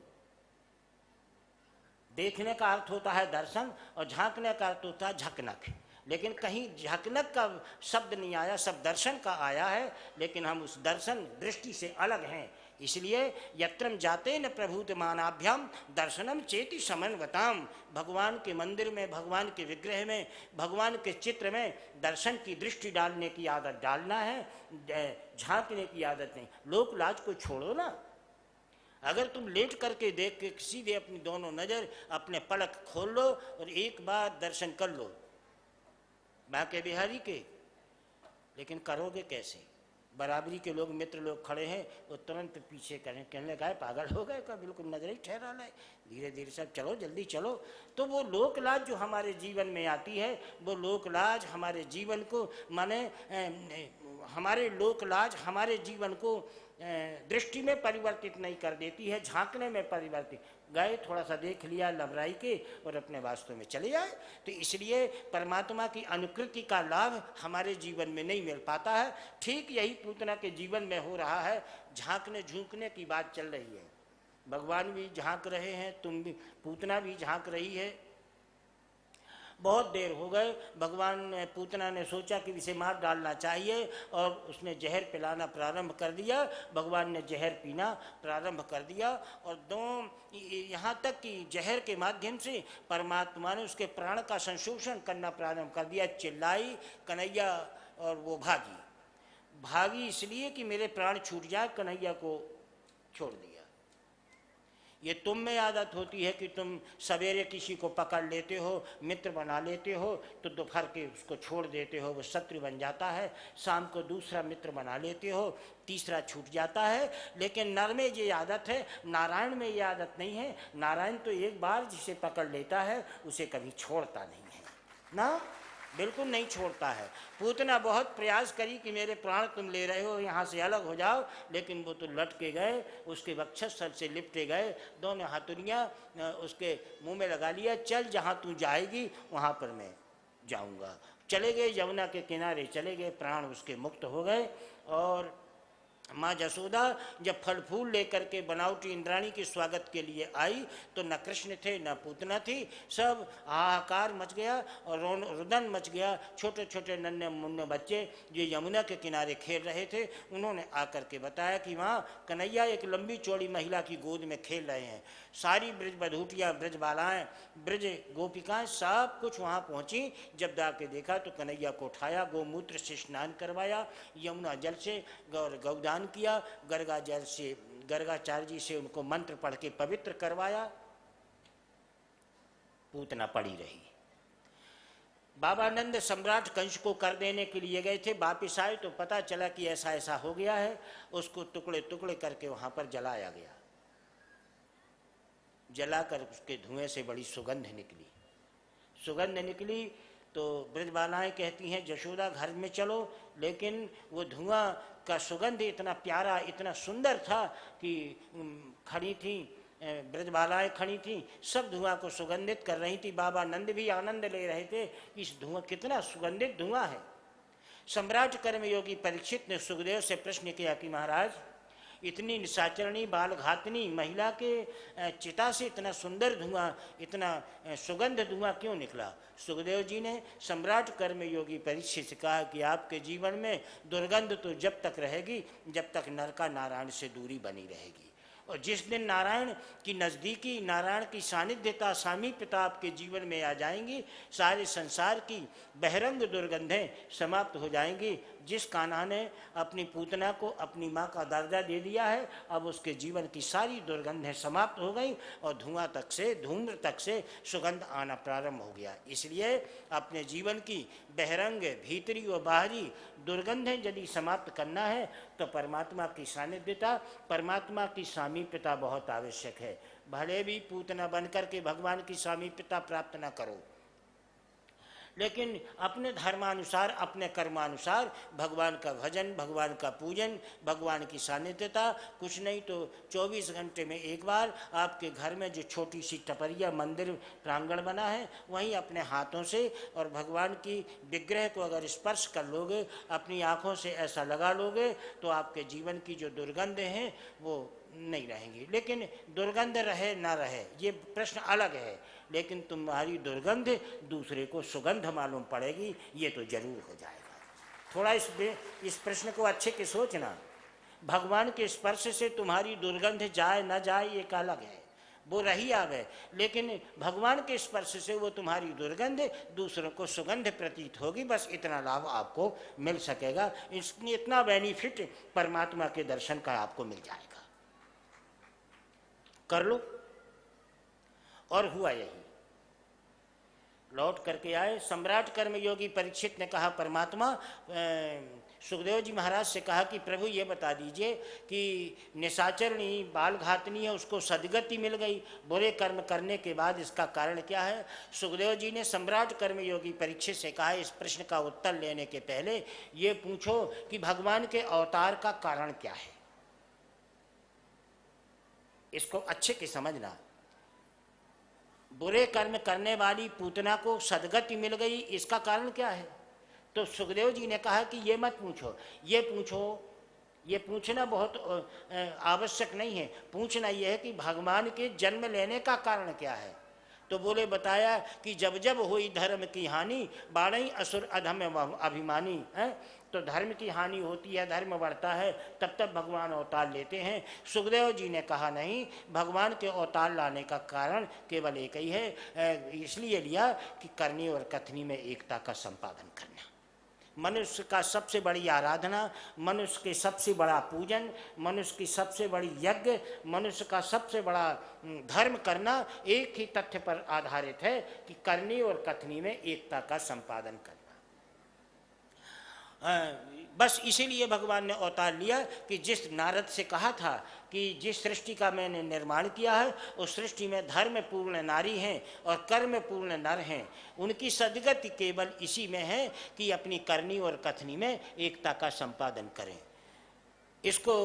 देखने का अर्थ होता है दर्शन और झांकने का अर्थ होता है झकनक। लेकिन कहीं झकनक का शब्द नहीं आया, सब दर्शन का आया है, लेकिन हम उस दर्शन दृष्टि से अलग हैं। इसलिए यत्रम जाते न प्रभूतमानाभ्याम दर्शनम चेति समन्वताम। भगवान के मंदिर में, भगवान के विग्रह में, भगवान के चित्र में दर्शन की दृष्टि डालने की आदत डालना है, झांकने की आदत नहीं। लोक लाज को छोड़ो ना। अगर तुम लेट करके देख के सीधे अपनी दोनों नज़र, अपने पलक खोल लो और एक बार दर्शन कर लो बांके बिहारी के, लेकिन करोगे कैसे? बराबरी के लोग, मित्र लोग खड़े हैं, वो तुरंत पीछे करें, कहने लगा पागल हो गए का, बिल्कुल नजर ही ठहरा लाए, धीरे धीरे सब चलो, जल्दी चलो। तो वो लोक लाज जो हमारे जीवन में आती है, वो लोक लाज हमारे जीवन को, माने हमारे लोक लाज हमारे जीवन को दृष्टि में परिवर्तित नहीं कर देती है, झांकने में परिवर्तित। गए, थोड़ा सा देख लिया लबराई के और अपने वास्तव में चले आए। तो इसलिए परमात्मा की अनुकृति का लाभ हमारे जीवन में नहीं मिल पाता है। ठीक यही पूतना के जीवन में हो रहा है। झांकने झूकने की बात चल रही है, भगवान भी झांक रहे हैं, तुम भी, पूतना भी झांक रही है। बहुत देर हो गए, भगवान ने, पूतना ने सोचा कि इसे मार डालना चाहिए और उसने जहर पिलाना प्रारंभ कर दिया। भगवान ने जहर पीना प्रारंभ कर दिया और यहाँ तक कि जहर के माध्यम से परमात्मा ने उसके प्राण का संशोषण करना प्रारंभ कर दिया। चिल्लाई कन्हैया और वो भागी इसलिए कि मेरे प्राण छूट जाए, कन्हैया को छोड़ दिया। ये तुम में आदत होती है कि तुम सवेरे किसी को पकड़ लेते हो, मित्र बना लेते हो, तो दोपहर के उसको छोड़ देते हो, वो शत्रु बन जाता है। शाम को दूसरा मित्र बना लेते हो, तीसरा छूट जाता है। लेकिन नर में ये आदत है, नारायण में ये आदत नहीं है। नारायण तो एक बार जिसे पकड़ लेता है उसे कभी छोड़ता नहीं है ना, बिल्कुल नहीं छोड़ता है। पूतना बहुत प्रयास करी कि मेरे प्राण तुम ले रहे हो, यहाँ से अलग हो जाओ, लेकिन वो तो लट के गए, उसके वक्षस्थल से लिपटे गए, दोनों हाथुरियाँ उसके मुंह में लगा लिया, चल जहाँ तू जाएगी वहाँ पर मैं जाऊँगा। चले गए, यमुना के किनारे चले गए, प्राण उसके मुक्त हो गए। और माँ जसोदा जब फल फूल लेकर के बनावटी इंद्राणी के स्वागत के लिए आई तो न कृष्ण थे न पूतना थी, सब हाहाकार मच गया और रुदन मच गया। छोटे छोटे नन्हे मुन्ने बच्चे जो यमुना के किनारे खेल रहे थे, उन्होंने आकर के बताया कि माँ कन्हैया एक लंबी चौड़ी महिला की गोद में खेल रहे हैं। सारी ब्रज बधूटियाँ, ब्रज बालाएँ, ब्रज गोपिकाएँ सब कुछ वहाँ पहुँची। जब जाके देखा तो कन्हैया को उठाया, गोमूत्र से स्नान करवाया, यमुना जल से गौदान किया, गरगा जल से, गर्गाचार्य जी से उनको मंत्र पढ़ के पवित्र करवाया। पूतना पड़ी रही। बाबानंद सम्राट कंस को कर देने के लिए गए थे, वापिस आए तो पता चला कि ऐसा ऐसा हो गया है। उसको टुकड़े टुकड़े करके वहां पर जलाया गया। जलाकर उसके धुएं से बड़ी सुगंध निकली। सुगंध निकली तो ब्रजबालाएँ कहती हैं जशोदा घर में चलो, लेकिन वो धुआं का सुगंध इतना प्यारा, इतना सुंदर था कि खड़ी थी ब्रजबालाएँ, खड़ी थी, सब धुआं को सुगंधित कर रही थी। बाबा नंद भी आनंद ले रहे थे, इस धुआं, कितना सुगंधित धुआं है। सम्राट कर्मयोगी परीक्षित ने सुखदेव से प्रश्न किया कि महाराज, इतनी निशाचरणी बालघातनी महिला के चिता से इतना सुंदर धुआं, इतना सुगंध धुआं क्यों निकला? सुखदेव जी ने सम्राट कर्मयोगी परीक्षित से कहा कि आपके जीवन में दुर्गंध तो जब तक रहेगी जब तक नर का नारायण से दूरी बनी रहेगी, और जिस दिन नारायण की नज़दीकी, नारायण की सानिध्यता, सामीप्यता आपके जीवन में आ जाएंगी, सारे संसार की बहिरंग दुर्गंधें समाप्त हो जाएंगी। जिस कान्हा ने अपनी पूतना को अपनी माँ का दर्जा दे दिया है, अब उसके जीवन की सारी दुर्गंधें समाप्त हो गई और धुआं तक से, धूम्र तक से सुगंध आना प्रारंभ हो गया। इसलिए अपने जीवन की बहिरंग, भीतरी व बाहरी दुर्गंधें यदि समाप्त करना है तो परमात्मा की सानिध्यता, परमात्मा की सामीप्यता बहुत आवश्यक है। भले भी पूतना बनकर के भगवान की सामीप्यता प्राप्त न करो, लेकिन अपने धर्मानुसार, अपने कर्मानुसार भगवान का भजन, भगवान का पूजन, भगवान की सानिध्यता, कुछ नहीं तो 24 घंटे में एक बार आपके घर में जो छोटी सी टपरिया मंदिर प्रांगण बना है, वहीं अपने हाथों से और भगवान की विग्रह को अगर स्पर्श कर लोगे, अपनी आँखों से ऐसा लगा लोगे, तो आपके जीवन की जो दुर्गंध हैं वो नहीं रहेंगी। लेकिन दुर्गंध रहे ना रहे ये प्रश्न अलग है, लेकिन तुम्हारी दुर्गंध दूसरे को सुगंध मालूम पड़ेगी, ये तो जरूर हो जाएगा। थोड़ा इस प्रश्न को अच्छे के सोचना। भगवान के स्पर्श से तुम्हारी दुर्गंध जाए ना जाए एक अलग है, वो रही आवे, लेकिन भगवान के स्पर्श से वो तुम्हारी दुर्गंध दूसरों को सुगंध प्रतीत होगी। बस इतना लाभ आपको मिल सकेगा, इतना बेनिफिट परमात्मा के दर्शन का आपको मिल जाएगा। कर लो। और हुआ यही। लौट करके आए, सम्राट कर्मयोगी परीक्षित ने कहा परमात्मा, सुखदेव जी महाराज से कहा कि प्रभु ये बता दीजिए कि निशाचरणी बालघातनी है, उसको सदगति मिल गई, बुरे कर्म करने के बाद इसका कारण क्या है? सुखदेव जी ने सम्राट कर्मयोगी परीक्षित से कहा इस प्रश्न का उत्तर लेने के पहले ये पूछो कि भगवान के अवतार का कारण क्या है। इसको अच्छे से समझना। बुरे कर्म करने वाली पूतना को सदगति मिल गई, इसका कारण क्या है? तो सुखदेव जी ने कहा कि ये मत पूछो, ये पूछो, ये पूछना बहुत आवश्यक नहीं है। पूछना यह है कि भगवान के जन्म लेने का कारण क्या है। तो बोले बताया कि जब जब हुई धर्म की हानि, बाणई असुर अधम अभिमानी है। तो धर्म की हानि होती है, धर्म बढ़ता है, तब तब भगवान अवतार लेते हैं। सुखदेव जी ने कहा नहीं, भगवान के अवतार लाने का कारण केवल एक ही है, इसलिए लिया कि करनी और कथनी में एकता का संपादन करना। मनुष्य का सबसे बड़ी आराधना, मनुष्य के सबसे बड़ा पूजन, मनुष्य की सबसे बड़ी यज्ञ, मनुष्य का सबसे बड़ा धर्म करना एक ही तथ्य पर आधारित है कि करनी और कथनी में एकता का संपादन करना। बस इसीलिए भगवान ने अवतार लिया कि जिस नारद से कहा था कि जिस सृष्टि का मैंने निर्माण किया है उस सृष्टि में धर्म पूर्ण नारी हैं और कर्म पूर्ण नर हैं, उनकी सदगति केवल इसी में है कि अपनी करनी और कथनी में एकता का संपादन करें। इसको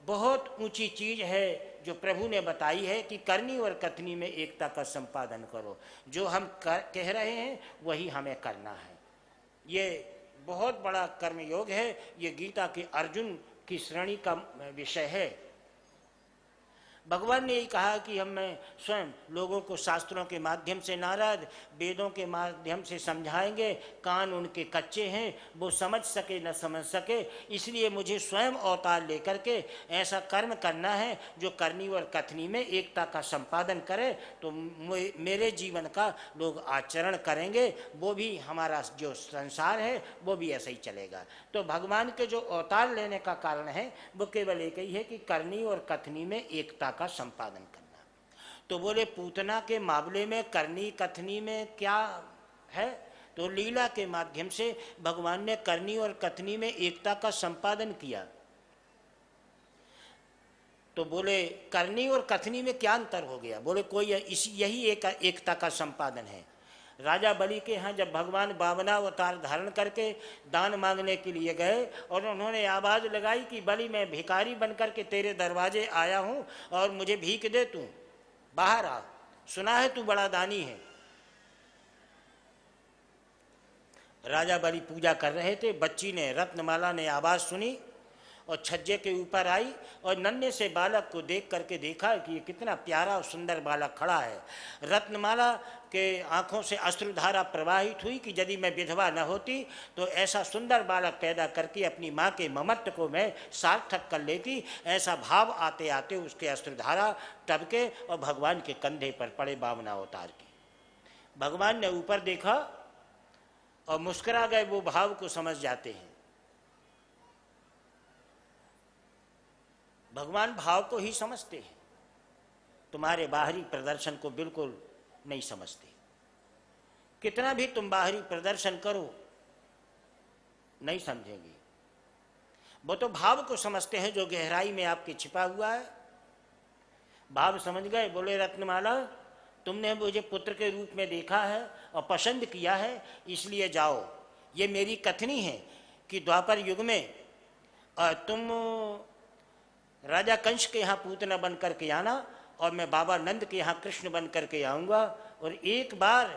बहुत ऊंची चीज है जो प्रभु ने बताई है कि करनी और कथनी में एकता का संपादन करो। जो हम कह रहे हैं वही हमें करना है। ये बहुत बड़ा कर्मयोग है। ये गीता के अर्जुन की श्रेणी का विषय है। भगवान ने यही कहा कि हम स्वयं लोगों को शास्त्रों के माध्यम से नारद वेदों के माध्यम से समझाएंगे। कान उनके कच्चे हैं, वो समझ सके न समझ सके, इसलिए मुझे स्वयं अवतार लेकर के ऐसा कर्म करना है जो करनी और कथनी में एकता का संपादन करे। तो मेरे जीवन का लोग आचरण करेंगे, वो भी हमारा जो संसार है वो भी ऐसा ही चलेगा। तो भगवान के जो अवतार लेने का कारण है वो केवल एक ही है कि करनी और कथनी में एकता का संपादन करना। तो बोले पूतना के मामले में करनी कथनी में क्या है? तो लीला के माध्यम से भगवान ने करनी और कथनी में एकता का संपादन किया। तो बोले करनी और कथनी में क्या अंतर हो गया? बोले कोई यही एक एकता का संपादन है। राजा बलि के यहाँ जब भगवान वामनावतार धारण करके दान मांगने के लिए गए और उन्होंने आवाज़ लगाई कि बलि मैं भिखारी बनकर के तेरे दरवाजे आया हूँ और मुझे भीख दे, तू बाहर आ, सुना है तू बड़ा दानी है। राजा बलि पूजा कर रहे थे, बच्ची ने रत्नमाला ने आवाज़ सुनी और छज्जे के ऊपर आई और नन्हे से बालक को देख करके देखा कि ये कितना प्यारा और सुंदर बालक खड़ा है। रत्नमाला के आंखों से अश्रुधारा प्रवाहित हुई कि यदि मैं विधवा न होती तो ऐसा सुंदर बालक पैदा करके अपनी माँ के ममत्व को मैं सार्थक कर लेती। ऐसा भाव आते आते उसके अश्रुधारा टपके और भगवान के कंधे पर पड़े वामनावतार के। भगवान ने ऊपर देखा और मुस्कुरा गए। वो भाव को समझ जाते हैं। भगवान भाव को ही समझते हैं, तुम्हारे बाहरी प्रदर्शन को बिल्कुल नहीं समझते। कितना भी तुम बाहरी प्रदर्शन करो नहीं समझेंगे। वो तो भाव को समझते हैं जो गहराई में आपके छिपा हुआ है। भाव समझ गए। बोले रत्नमाला तुमने मुझे पुत्र के रूप में देखा है और पसंद किया है, इसलिए जाओ। ये मेरी कथनी है कि द्वापर युग में तुम राजा कंस के यहाँ पूतना बन करके आना और मैं बाबा नंद के यहाँ कृष्ण बन करके आऊँगा और एक बार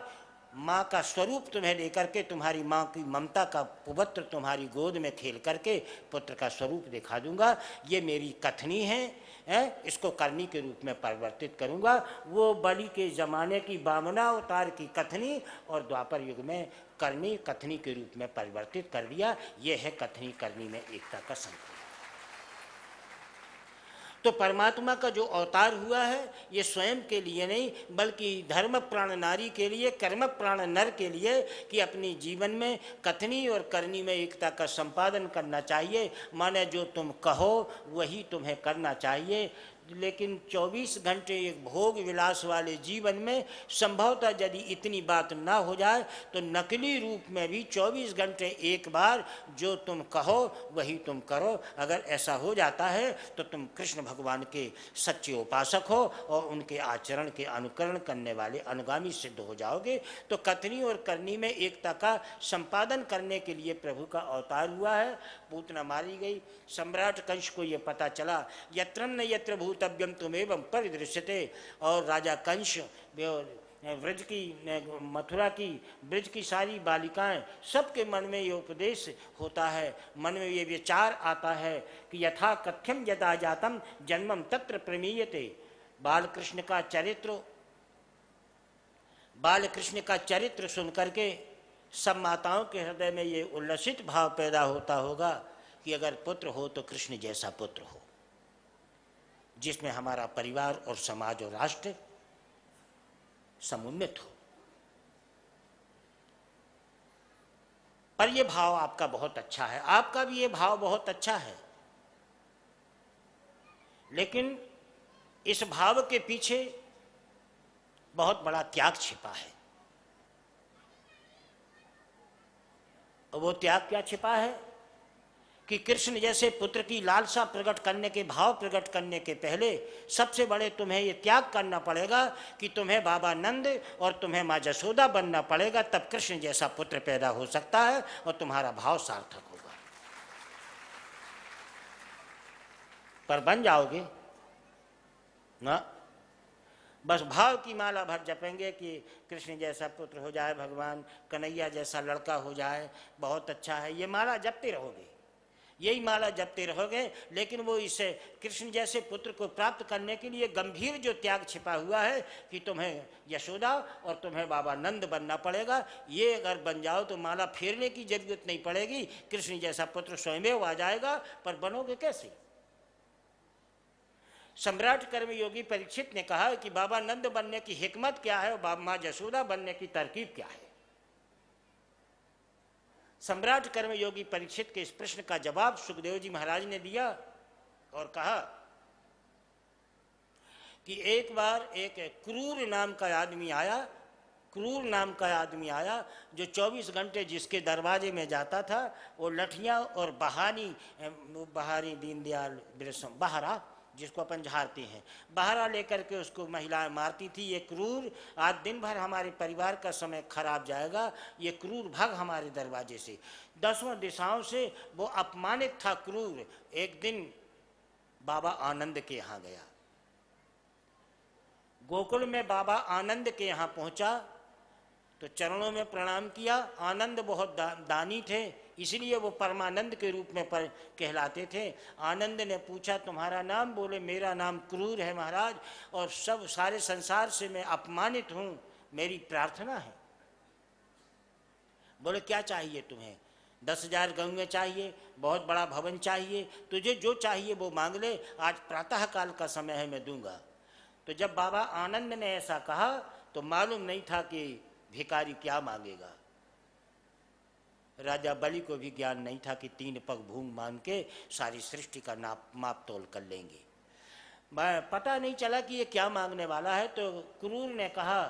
माँ का स्वरूप तुम्हें लेकर के तुम्हारी माँ की ममता का पुत्र तुम्हारी गोद में खेल करके पुत्र का स्वरूप दिखा दूंगा। ये मेरी कथनी है, इसको करनी के रूप में परिवर्तित करूंगा। वो बलि के ज़माने की वामनावतार की कथनी और द्वापर युग में करनी कथनी के रूप में परिवर्तित कर दिया। ये है कथनी करनी में एकता का संकेत। तो परमात्मा का जो अवतार हुआ है ये स्वयं के लिए नहीं बल्कि धर्म प्राण नारी के लिए, कर्म प्राण नर के लिए कि अपनी जीवन में कथनी और करनी में एकता का संपादन करना चाहिए। माने जो तुम कहो वही तुम्हें करना चाहिए। लेकिन 24 घंटे एक भोग विलास वाले जीवन में संभवतः यदि इतनी बात ना हो जाए तो नकली रूप में भी 24 घंटे एक बार जो तुम कहो वही तुम करो। अगर ऐसा हो जाता है तो तुम कृष्ण भगवान के सच्चे उपासक हो और उनके आचरण के अनुकरण करने वाले अनुगामी सिद्ध हो जाओगे। तो कथनी और करनी में एकता का संपादन करने के लिए प्रभु का अवतार हुआ है। पूतना मारी गई। सम्राट कंस को ये पता चला, यत्र न यत्र भूतव्यम तुमेवं परिदृश्यते। और राजा कंस व्रज की मथुरा की ब्रज की सारी बालिकाएं सबके मन में ये उपदेश होता है, मन में ये विचार आता है कि यथा कथ्यम यदा जातम जन्मम तत्र प्रमीयते। बाल कृष्ण का चरित्र सुन करके सब माताओं के हृदय में ये उल्लसित भाव पैदा होता होगा कि अगर पुत्र हो तो कृष्ण जैसा पुत्र हो, जिसमें हमारा परिवार और समाज और राष्ट्र समुन्नत हो। पर ये भाव आपका बहुत अच्छा है, आपका भी ये भाव बहुत अच्छा है, लेकिन इस भाव के पीछे बहुत बड़ा त्याग छिपा है। और वो त्याग क्या छिपा है कि कृष्ण जैसे पुत्र की लालसा प्रकट करने के, भाव प्रकट करने के पहले सबसे बड़े तुम्हें ये त्याग करना पड़ेगा कि तुम्हें बाबा नंद और तुम्हें माँ जसोदा बनना पड़ेगा, तब कृष्ण जैसा पुत्र पैदा हो सकता है और तुम्हारा भाव सार्थक होगा। पर बन जाओगे ना, बस भाव की माला भर जपेंगे कि कृष्ण जैसा पुत्र हो जाए, भगवान कन्हैया जैसा लड़का हो जाए, बहुत अच्छा है, ये माला जपते रहोगे, यही माला जपते रहोगे। लेकिन वो इसे कृष्ण जैसे पुत्र को प्राप्त करने के लिए गंभीर जो त्याग छिपा हुआ है कि तुम्हें यशोदा और तुम्हें बाबा नंद बनना पड़ेगा, ये अगर बन जाओ तो माला फेरने की जरूरत नहीं पड़ेगी, कृष्ण जैसा पुत्र स्वयं आ जाएगा। पर बनोगे कैसे? सम्राट कर्मयोगी परीक्षित ने कहा कि बाबा नंद बनने की हिकमत क्या है और माँ जसोदा बनने की तरकीब क्या है। सम्राट कर्मयोगी परीक्षित के इस प्रश्न का जवाब सुखदेव जी महाराज ने दिया और कहा कि एक बार एक क्रूर नाम का आदमी आया, क्रूर नाम का आदमी आया जो 24 घंटे जिसके दरवाजे में जाता था वो लठियाँ और बहारी दीनदयाल बिरसम बहारा, जिसको अपन झाड़ते हैं, बहारा लेकर के उसको महिलाएं मारती थी। ये क्रूर, आज दिन भर हमारे परिवार का समय खराब जाएगा, ये क्रूर भाग हमारे दरवाजे से। 10 दिशाओं से वो अपमानित था क्रूर। एक दिन बाबा आनंद के यहाँ गया, गोकुल में बाबा आनंद के यहाँ पहुंचा तो चरणों में प्रणाम किया। आनंद बहुत दानी थे, इसलिए वो परमानंद के रूप में कहलाते थे। आनंद ने पूछा तुम्हारा नाम? बोले मेरा नाम क्रूर है महाराज, और सारे संसार से मैं अपमानित हूँ, मेरी प्रार्थना है। बोले क्या चाहिए तुम्हें? 10,000 गंगे चाहिए, बहुत बड़ा भवन चाहिए, तुझे जो चाहिए वो मांग ले, आज प्रातः काल का समय है, मैं दूंगा। तो जब बाबा आनंद ने ऐसा कहा तो मालूम नहीं था कि भिखारी क्या मांगेगा। राजा बलि को भी ज्ञान नहीं था कि 3 पग भूमि मान के सारी सृष्टि का माप तोल कर लेंगे। पता नहीं चला कि ये क्या मांगने वाला है। तो क्रूर ने कहा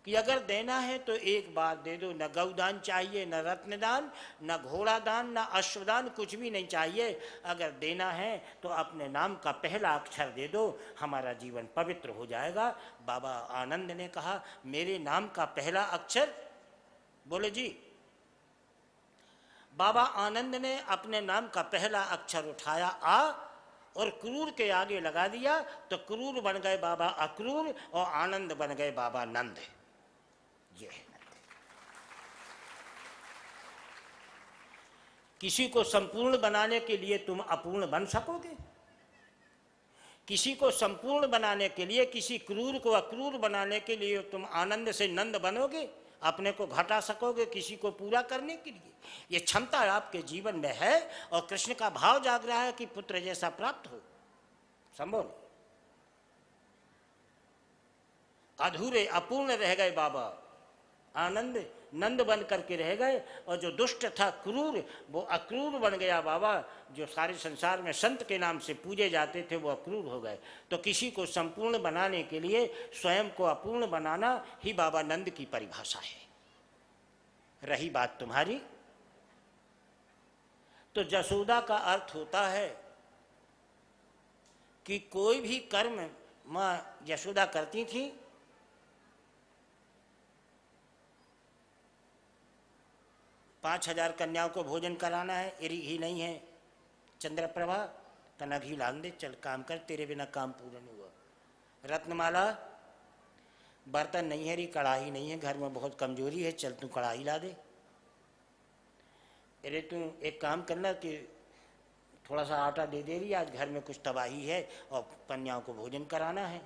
कि अगर देना है तो एक बात दे दो, न गौदान चाहिए, न रत्नदान, न घोड़ा दान, न अश्वदान, कुछ भी नहीं चाहिए। अगर देना है तो अपने नाम का पहला अक्षर दे दो, हमारा जीवन पवित्र हो जाएगा। बाबा आनंद ने कहा मेरे नाम का पहला अक्षर? बोले जी। बाबा आनंद ने अपने नाम का पहला अक्षर उठाया आ और क्रूर के आगे लगा दिया, तो क्रूर बन गए बाबा अक्रूर और आनंद बन गए बाबा नंद। ये है किसी को संपूर्ण बनाने के लिए तुम अपूर्ण बन सकोगे? किसी को संपूर्ण बनाने के लिए, किसी क्रूर को अक्रूर बनाने के लिए तुम आनंद से नंद बनोगे? अपने को घटा सकोगे किसी को पूरा करने के लिए? ये क्षमता आपके जीवन में है और कृष्ण का भाव जाग रहा है कि पुत्र जैसा प्राप्त हो, संभव। अधूरे अपूर्ण रह गए बाबा आनंद, नंद बन करके रह गए, और जो दुष्ट था क्रूर वो अक्रूर बन गया बाबा। जो सारे संसार में संत के नाम से पूजे जाते थे वो अक्रूर हो गए। तो किसी को संपूर्ण बनाने के लिए स्वयं को अपूर्ण बनाना ही बाबा नंद की परिभाषा है। रही बात तुम्हारी, तो जसोदा का अर्थ होता है कि कोई भी कर्म माँ यशोदा करती थी, 5,000 कन्याओं को भोजन कराना है, ही नहीं है, चंद्रप्रभा तना घी लान दे, चल काम कर, तेरे बिना काम पूरा नहीं हुआ। रत्नमाला बर्तन नहीं है, री कढ़ाई नहीं है, घर में बहुत कमजोरी है, चल तू कढ़ाई ला दे। अरे तू एक काम करना कि थोड़ा सा आटा दे दे रही, आज घर में कुछ तबाही है और कन्याओं को भोजन कराना है।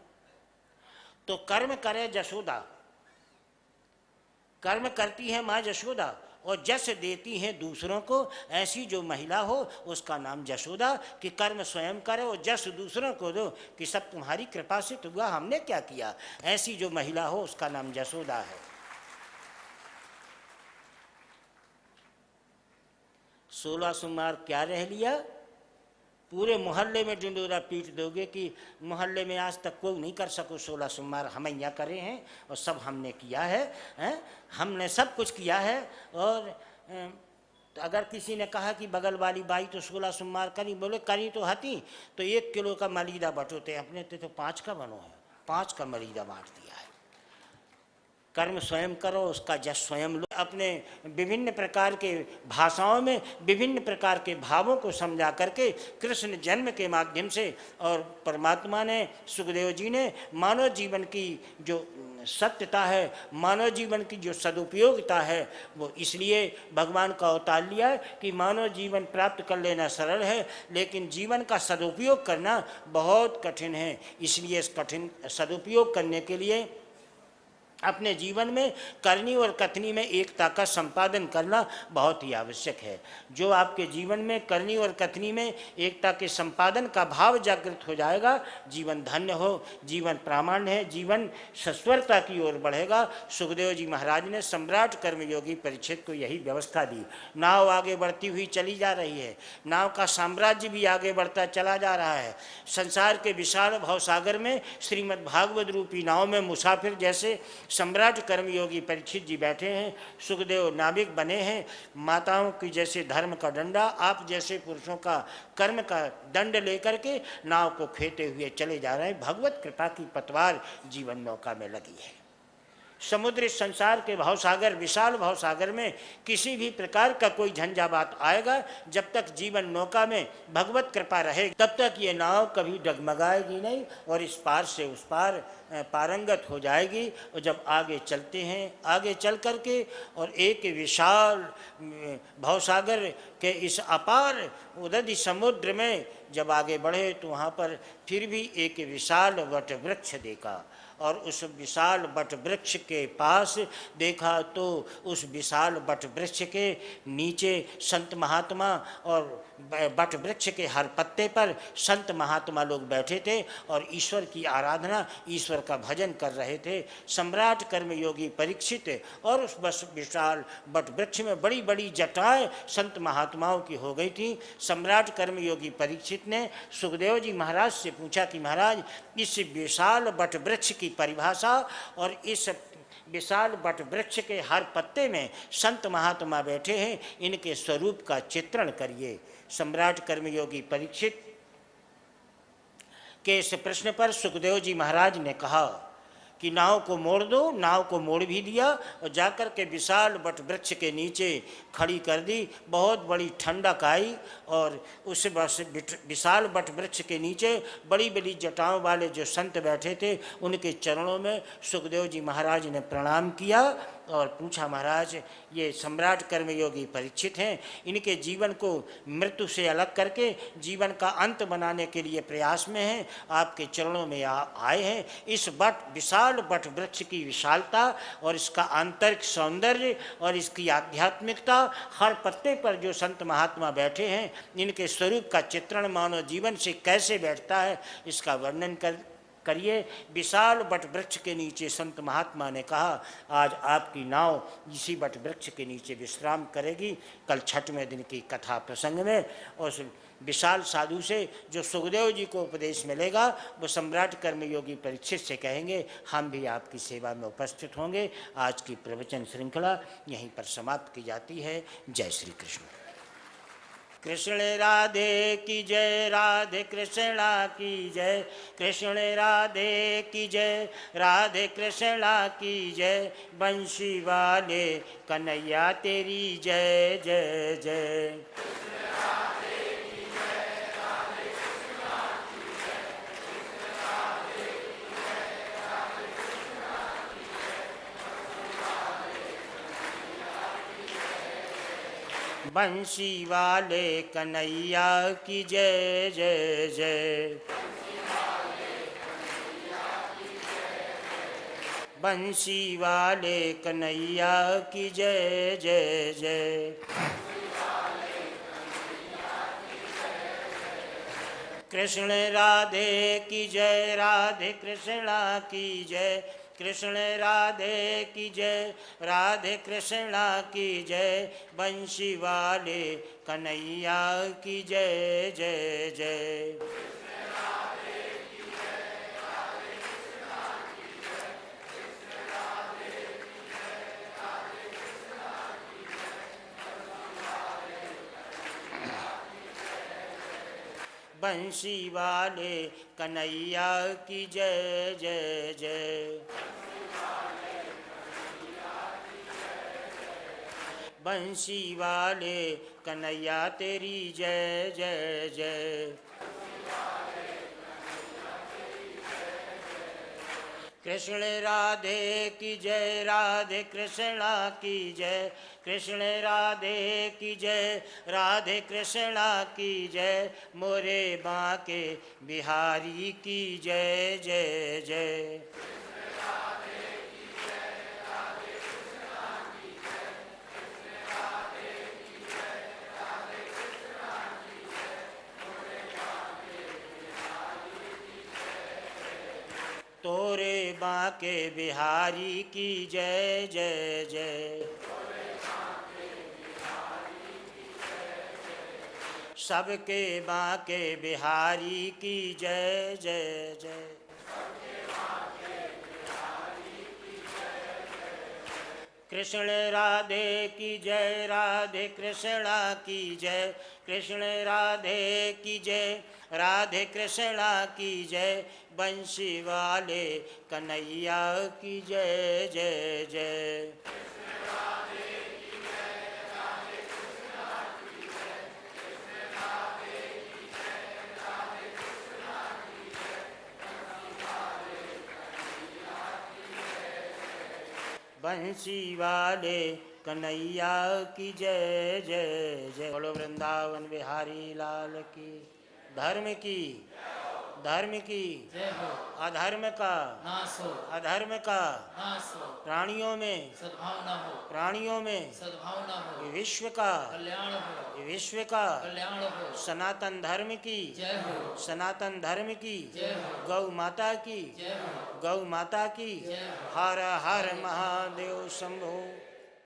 तो कर्म करे जसोदा, कर्म करती है माँ जसोदा, और जस देती हैं दूसरों को। ऐसी जो महिला हो उसका नाम जसोदा, कि कर्म स्वयं करे और जस दूसरों को दो, कि सब तुम्हारी कृपा से तो हुआ, हमने क्या किया। ऐसी जो महिला हो उसका नाम जसोदा है। 16 सोमवार क्या रह लिया? पूरे मोहल्ले में ढिंडोरा पीट दोगे कि मोहल्ले में आज तक कोई नहीं कर सको 16 सोमवार, हम यहाँ करे हैं और सब हमने किया है, हैं? हमने सब कुछ किया है। और तो अगर किसी ने कहा कि बगल वाली बाई तो 16 सोमवार करी, बोले करी तो हती तो 1 किलो का मलीदा बटोते, अपने तो 5 का बनो है, 5 का मलीदा बांट दिया है। कर्म स्वयं करो, उसका जस स्वयं लो। अपने विभिन्न प्रकार के भाषाओं में विभिन्न प्रकार के भावों को समझा करके कृष्ण जन्म के माध्यम से और परमात्मा ने, सुखदेव जी ने मानव जीवन की जो सत्यता है, मानव जीवन की जो सदुपयोगिता है, वो इसलिए भगवान का अवतार लिया है कि मानव जीवन प्राप्त कर लेना सरल है, लेकिन जीवन का सदुपयोग करना बहुत कठिन है। इसलिए इस कठिन सदुपयोग करने के लिए अपने जीवन में करनी और कथनी में एकता का संपादन करना बहुत ही आवश्यक है। जो आपके जीवन में करनी और कथनी में एकता के संपादन का भाव जागृत हो जाएगा, जीवन धन्य हो, जीवन प्रामाण्य है, जीवन सस्वरता की ओर बढ़ेगा। सुखदेव जी महाराज ने सम्राट कर्मयोगी परीक्षित को यही व्यवस्था दी। नाव आगे बढ़ती हुई चली जा रही है, नाव का साम्राज्य भी आगे बढ़ता चला जा रहा है। संसार के विशाल भवसागर में श्रीमद् भागवत रूपी नाव में मुसाफिर जैसे सम्राट कर्मयोगी परीक्षित जी बैठे हैं। सुखदेव नाविक बने हैं। माताओं की जैसे धर्म का डंडा, आप जैसे पुरुषों का कर्म का दंड लेकर के नाव को खेते हुए चले जा रहे हैं। भगवत कृपा की पतवार जीवन नौका में लगी है। समुद्र संसार के भवसागर, विशाल भवसागर में किसी भी प्रकार का कोई झंझावात आएगा, जब तक जीवन नौका में भगवत कृपा रहेगी तब तक ये नाव कभी डगमगाएगी नहीं और इस पार से उस पार पारंगत हो जाएगी। और जब आगे चलते हैं, आगे चल करके और एक विशाल भवसागर के इस अपार उदधि समुद्र में जब आगे बढ़े तो वहाँ पर फिर भी एक विशाल वट वृक्ष देखा और उस विशाल वट वृक्ष के पास देखा तो उस विशाल वट वृक्ष के नीचे संत महात्मा और वट वृक्ष के हर पत्ते पर संत महात्मा लोग बैठे थे और ईश्वर की आराधना, ईश्वर का भजन कर रहे थे। सम्राट कर्मयोगी परीक्षित और उस बस विशाल वट वृक्ष में बड़ी बड़ी जटाएं संत महात्माओं की हो गई थी। सम्राट कर्मयोगी परीक्षित ने सुखदेव जी महाराज से पूछा कि महाराज, इस विशाल वट वृक्ष की परिभाषा और इस विशाल वट वृक्ष के हर पत्ते में संत महात्मा बैठे हैं, इनके स्वरूप का चित्रण करिए। सम्राट कर्मयोगी परीक्षित के इस प्रश्न पर सुखदेव जी महाराज ने कहा कि नाव को मोड़ दो। नाव को मोड़ भी दिया और जाकर के विशाल वट वृक्ष के नीचे खड़ी कर दी। बहुत बड़ी ठंडक आई और उस विशाल वट वृक्ष के नीचे बड़ी बड़ी जटाओं वाले जो संत बैठे थे, उनके चरणों में सुखदेव जी महाराज ने प्रणाम किया और पूछा, महाराज ये सम्राट कर्मयोगी परीक्षित हैं, इनके जीवन को मृत्यु से अलग करके जीवन का अंत बनाने के लिए प्रयास में हैं, आपके चरणों में आए हैं। इस विशाल वट वृक्ष की विशालता और इसका आंतरिक सौंदर्य और इसकी आध्यात्मिकता, हर पत्ते पर जो संत महात्मा बैठे हैं, इनके स्वरूप का चित्रण मानव जीवन से कैसे बैठता है, इसका वर्णन करिए। विशाल वट वृक्ष के नीचे संत महात्मा ने कहा, आज आपकी नाव इसी वट वृक्ष के नीचे विश्राम करेगी। कल 6वें दिन की कथा प्रसंग में उस विशाल साधु से जो सुखदेव जी को उपदेश मिलेगा, वो सम्राट कर्मयोगी परीक्षित से कहेंगे, हम भी आपकी सेवा में उपस्थित होंगे। आज की प्रवचन श्रृंखला यहीं पर समाप्त की जाती है। जय श्री कृष्ण। कृष्ण राधे की जय, राधे कृष्णा की जय, कृष्ण राधे की जय, राधे कृष्णा की जय, बंशी वाले कन्हैया तेरी जय जय जय। बंशी वाले कन्हैया की जय जय जय। बंशी वाले कन्हैया की जय जय जय। कृष्ण राधे की जय, राधे कृष्णा की जय, कृष्ण राधे की जय, राधे कृष्णा की जय, बंशी वाले कन्हैया की जय जय जय। बंशी वाले कन्हैया की जय जय जय। बंशी वाले कन्हैया तेरी जय जय जय। कृष्ण राधे की जय, राधे कृष्णा की जय, कृष्ण राधे की जय, राधे कृष्णा की जय, मोरे बांके बिहारी की जय जय जय। तोरे बांके बिहारी की जय जय जय। सबके बांके बिहारी की जय जय जय। कृष्ण राधे की जय, राधे कृष्णा की जय, कृष्ण राधे की जय, राधे कृष्णा की जय, बंशी वाले कन्हैया की जय जय जय। बंशी वाले कन्हैया की जय जय जय। बोलो वृंदावन बिहारी लाल की। धर्म की, धर्म की, अधर्म का नाश हो, अधर्म का नाश हो, प्राणियों में सद्भावना हो, प्राणियों में सद्भावना हो, विश्व का कल्याण हो, विश्व का कल्याण हो, सनातन धर्म की जय हो, सनातन धर्म की जय हो, गौ माता की जय हो, गौ माता की। जय हो। हर हर महादेव शंभो।